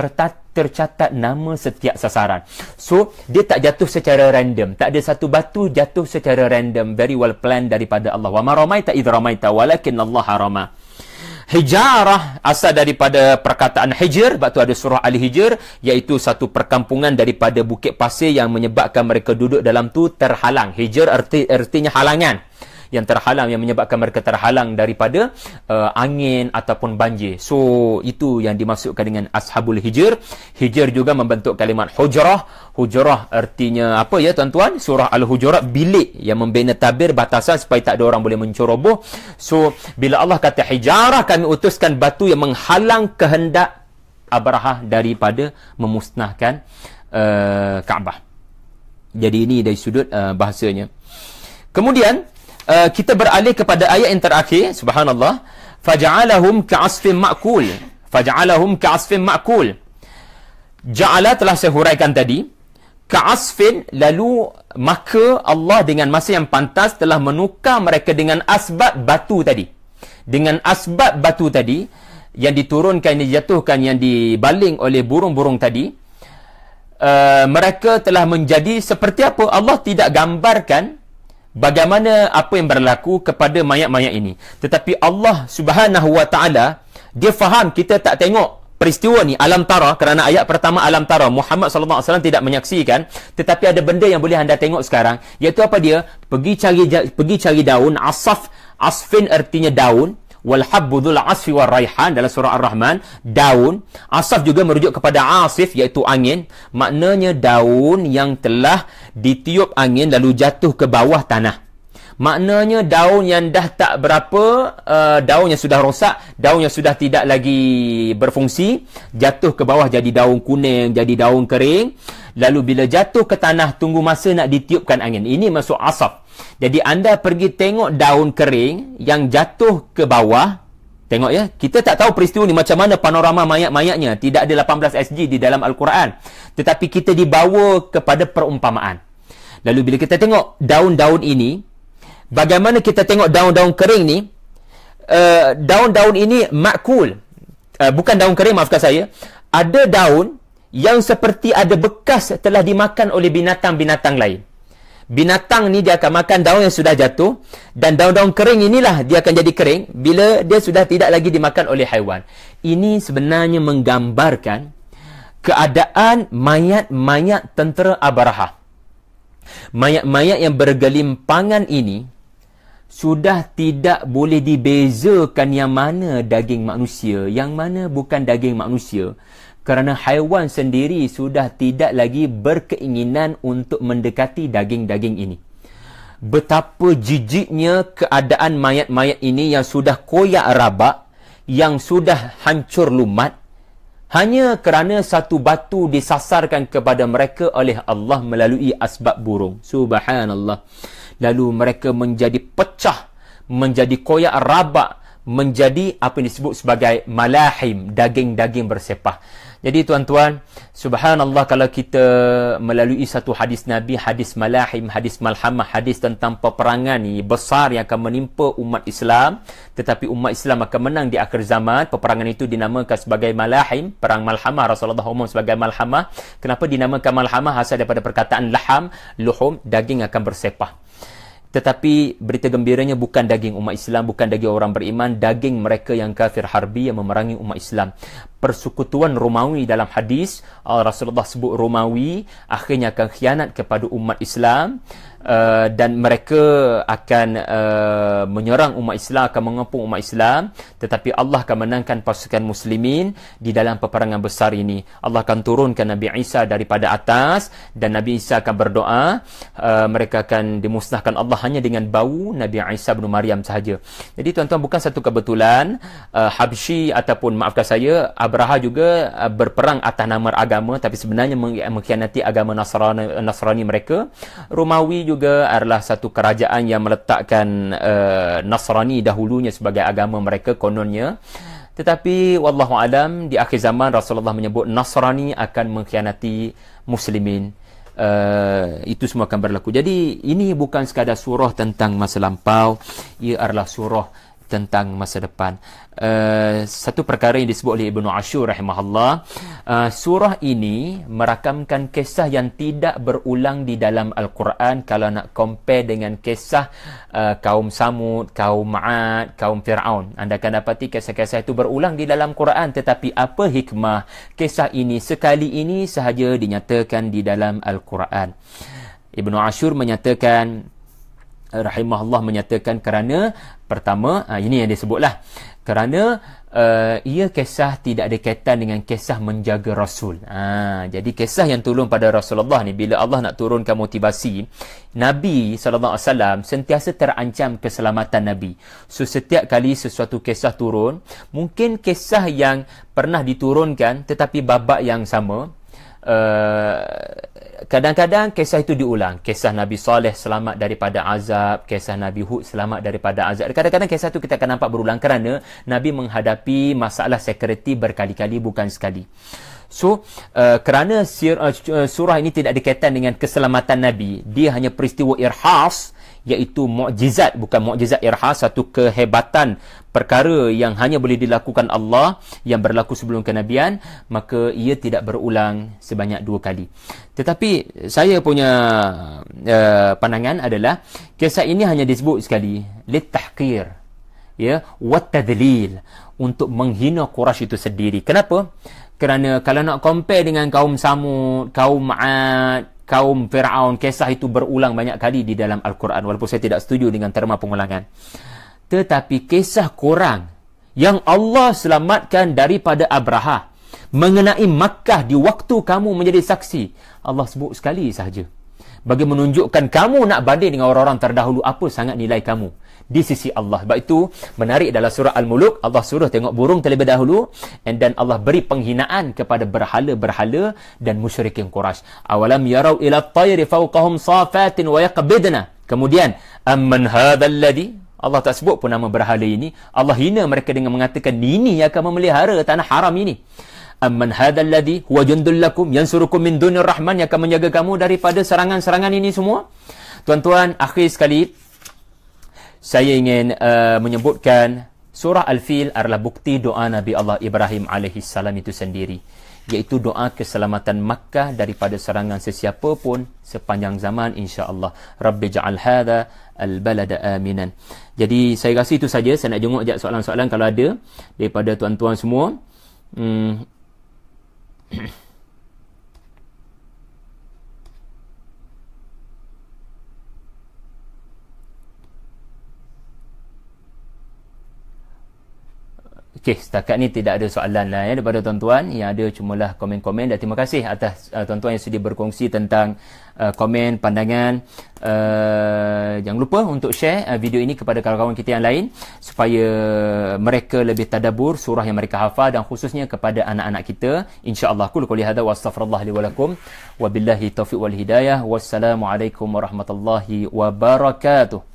tercatat nama setiap sasaran. So, dia tak jatuh secara random. Tak ada satu batu jatuh secara random. Very well planned daripada Allah. Wa ma ramaita idh ramaita walakin Allah rama. Hijarah asal daripada perkataan hijr, sebab tu ada surah Al-Hijr, iaitu satu perkampungan daripada bukit pasir yang menyebabkan mereka duduk dalam tu terhalang. Hijr artinya halangan, yang terhalang, yang menyebabkan mereka terhalang daripada angin ataupun banjir. So, itu yang dimaksudkan dengan Ashabul Hijr. Hijr juga membentuk kalimat hujrah. Hujrah artinya apa ya tuan-tuan? Surah Al-Hujurat, bilik yang membina tabir, batasan supaya tak ada orang boleh menceroboh. So, bila Allah kata hijarah, kami utuskan batu yang menghalang kehendak Abrahah daripada memusnahkan Kaabah. Jadi ini dari sudut bahasanya. Kemudian kita beralih kepada ayat yang terakhir, subhanallah, faja'alahum ka'asfin ma'kul. Faja'alahum ka'asfin ma'kul. Ja'ala telah saya huraikan tadi, ka'asfin, lalu maka Allah dengan masa yang pantas telah menukar mereka dengan asbab batu tadi. Dengan asbab batu tadi yang diturunkan, yang dijatuhkan, yang dibaling oleh burung-burung tadi, mereka telah menjadi seperti apa? Allah tidak gambarkan bagaimana apa yang berlaku kepada mayat-mayat ini. Tetapi Allah Subhanahu wa taala, dia faham kita tak tengok peristiwa ni alam tara, kerana ayat pertama alam tara, Muhammad sallallahu alaihi wasallam tidak menyaksikan, tetapi ada benda yang boleh anda tengok sekarang, iaitu apa dia? Pergi cari daun, asfin artinya daun, wal habbu dzul asfi war raihan dalam surah Ar-Rahman, daun. Asaf juga merujuk kepada asif, iaitu angin. Maknanya daun yang telah ditiup angin lalu jatuh ke bawah tanah. Maknanya daun yang dah tak berapa, daun yang sudah rosak, daun yang sudah tidak lagi berfungsi, jatuh ke bawah jadi daun kuning, jadi daun kering. Lalu bila jatuh ke tanah, tunggu masa nak ditiupkan angin. Ini masuk asaf. Jadi anda pergi tengok daun kering yang jatuh ke bawah. Tengok ya, kita tak tahu peristiwa ni macam mana panorama mayat-mayatnya. Tidak ada 18 SG di dalam Al-Quran. Tetapi kita dibawa kepada perumpamaan. Lalu bila kita tengok daun-daun ini, bagaimana kita tengok daun-daun kering ni, daun-daun ini makul. Bukan daun kering, maafkan saya. Ada daun yang seperti ada bekas telah dimakan oleh binatang-binatang lain. Binatang ni dia akan makan daun yang sudah jatuh, dan daun-daun kering inilah dia akan jadi kering bila dia sudah tidak lagi dimakan oleh haiwan. Ini sebenarnya menggambarkan keadaan mayat-mayat tentera Abrahah. Mayat-mayat yang bergelimpangan ini sudah tidak boleh dibezakan yang mana daging manusia, yang mana bukan daging manusia. Kerana haiwan sendiri sudah tidak lagi berkeinginan untuk mendekati daging-daging ini. Betapa jijiknya keadaan mayat-mayat ini yang sudah koyak rabak, yang sudah hancur lumat, hanya kerana satu batu disasarkan kepada mereka oleh Allah melalui asbab burung. Subhanallah. Lalu mereka menjadi pecah, menjadi koyak rabak, menjadi apa yang disebut sebagai malahim, daging-daging bersepah. Jadi tuan-tuan, subhanallah, kalau kita melalui satu hadis Nabi, hadis malahim, hadis malhamah, hadis tentang peperangan ni besar yang akan menimpa umat Islam, tetapi umat Islam akan menang di akhir zaman. Peperangan itu dinamakan sebagai malahim, perang malhamah. Rasulullah umum sebagai malhamah. Kenapa dinamakan malhamah? Asal daripada perkataan laham, luhum, daging akan bersepah. Tetapi berita gembiranya bukan daging umat Islam, bukan daging orang beriman, daging mereka yang kafir harbi yang memerangi umat Islam. Persekutuan Romawi dalam hadis, Rasulullah sebut Romawi akhirnya akan khianat kepada umat Islam, dan mereka akan menyerang umat Islam, akan mengepung umat Islam, tetapi Allah akan menangkan pasukan muslimin di dalam peperangan besar ini. Allah akan turunkan Nabi Isa daripada atas, dan Nabi Isa akan berdoa, mereka akan dimusnahkan Allah hanya dengan bau Nabi Isa bin Maryam sahaja. Jadi tuan-tuan, bukan satu kebetulan Habsyi ataupun maafkan saya, Abraha juga berperang atas nama agama, tapi sebenarnya mengkhianati agama Nasrani mereka. Romawi juga adalah satu kerajaan yang meletakkan Nasrani dahulunya sebagai agama mereka kononnya. Tetapi wallahu alam, di akhir zaman Rasulullah menyebut Nasrani akan mengkhianati muslimin. Itu semua akan berlaku. Jadi ini bukan sekadar surah tentang masa lampau, ia adalah surah tentang masa depan. Satu perkara yang disebut oleh Ibnu Ashur rahimahullah, surah ini merakamkan kisah yang tidak berulang di dalam Al-Quran. Kalau nak compare dengan kisah kaum Samud, kaum Ma'ad, kaum Fir'aun, anda akan dapati kisah-kisah itu berulang di dalam Quran, tetapi apa hikmah kisah ini sekali ini sahaja dinyatakan di dalam Al-Quran. Ibnu Ashur menyatakan, rahimahullah menyatakan, kerana pertama, ini yang disebutlah, kerana ia kisah tidak ada kaitan dengan kisah menjaga Rasul. Jadi kisah yang turun pada Rasulullah ni, bila Allah nak turunkan motivasi, Nabi SAW sentiasa terancam keselamatan Nabi. So setiap kali sesuatu kisah turun, mungkin kisah yang pernah diturunkan tetapi babak yang sama, kadang-kadang kisah itu diulang. Kisah Nabi Saleh selamat daripada azab, kisah Nabi Hud selamat daripada azab. Kadang-kadang kisah itu kita akan nampak berulang kerana Nabi menghadapi masalah security berkali-kali, bukan sekali. So kerana surah ini tidak ada kaitan dengan keselamatan Nabi, dia hanya peristiwa irhas, iaitu mukjizat, bukan mukjizat irhas, satu kehebatan perkara yang hanya boleh dilakukan Allah yang berlaku sebelum kenabian, maka ia tidak berulang sebanyak 2 kali. Tetapi saya punya pandangan adalah kisah ini hanya disebut sekali litahqir, ya, wattadlil, untuk menghina Quraisy itu sendiri. Kenapa? Kerana kalau nak compare dengan kaum Samud, kaum Ma'ad, kaum Fir'aun, kisah itu berulang banyak kali di dalam Al-Quran, walaupun saya tidak setuju dengan terma pengulangan. Tetapi kisah korang yang Allah selamatkan daripada Abraha mengenai Makkah di waktu kamu menjadi saksi, Allah sebut sekali sahaja, bagi menunjukkan kamu nak banding dengan orang-orang terdahulu, apa sangat nilai kamu di sisi Allah. Sebab itu menarik dalam surah Al-Muluk, Allah suruh tengok burung terlebih dahulu, dan Allah beri penghinaan kepada berhala-berhala dan musyrikin Quraisy. Awalam yarau ila at-tayri fawqahum safatin wa yaqbidna. Kemudian amman hadzal ladzi, Allah tak sebut pun nama berhala ini. Allah hina mereka dengan mengatakan ini yang akan memelihara tanah haram ini. Amman hadzal ladzi huwa jundul lakum yansurukum min dunir rahman, yang akan menjaga kamu daripada serangan-serangan ini semua. Tuan-tuan, akhir sekali saya ingin menyebutkan surah Al-Fil adalah bukti doa Nabi Allah Ibrahim AS itu sendiri, iaitu doa keselamatan Makkah daripada serangan sesiapa pun sepanjang zaman, insya-Allah. Rabbi ja'al hadha al-balada aminan. Jadi saya rasa itu saja. Saya nak jenguk sekejap soalan-soalan kalau ada daripada tuan-tuan semua. Okey, setakat ni tidak ada soalan lah daripada tuan-tuan. Yang ada cumalah komen-komen, dan terima kasih atas tuan-tuan yang sedia berkongsi tentang komen, pandangan. Jangan lupa untuk share video ini kepada kawan-kawan kita yang lain supaya mereka lebih tadabbur surah yang mereka hafal, dan khususnya kepada anak-anak kita, insya-Allah. Qul qouli hadza wa astaghfirullah li wa lakum wa billahi taufiq wal hidayah. Wassalamualaikum warahmatullahi wabarakatuh.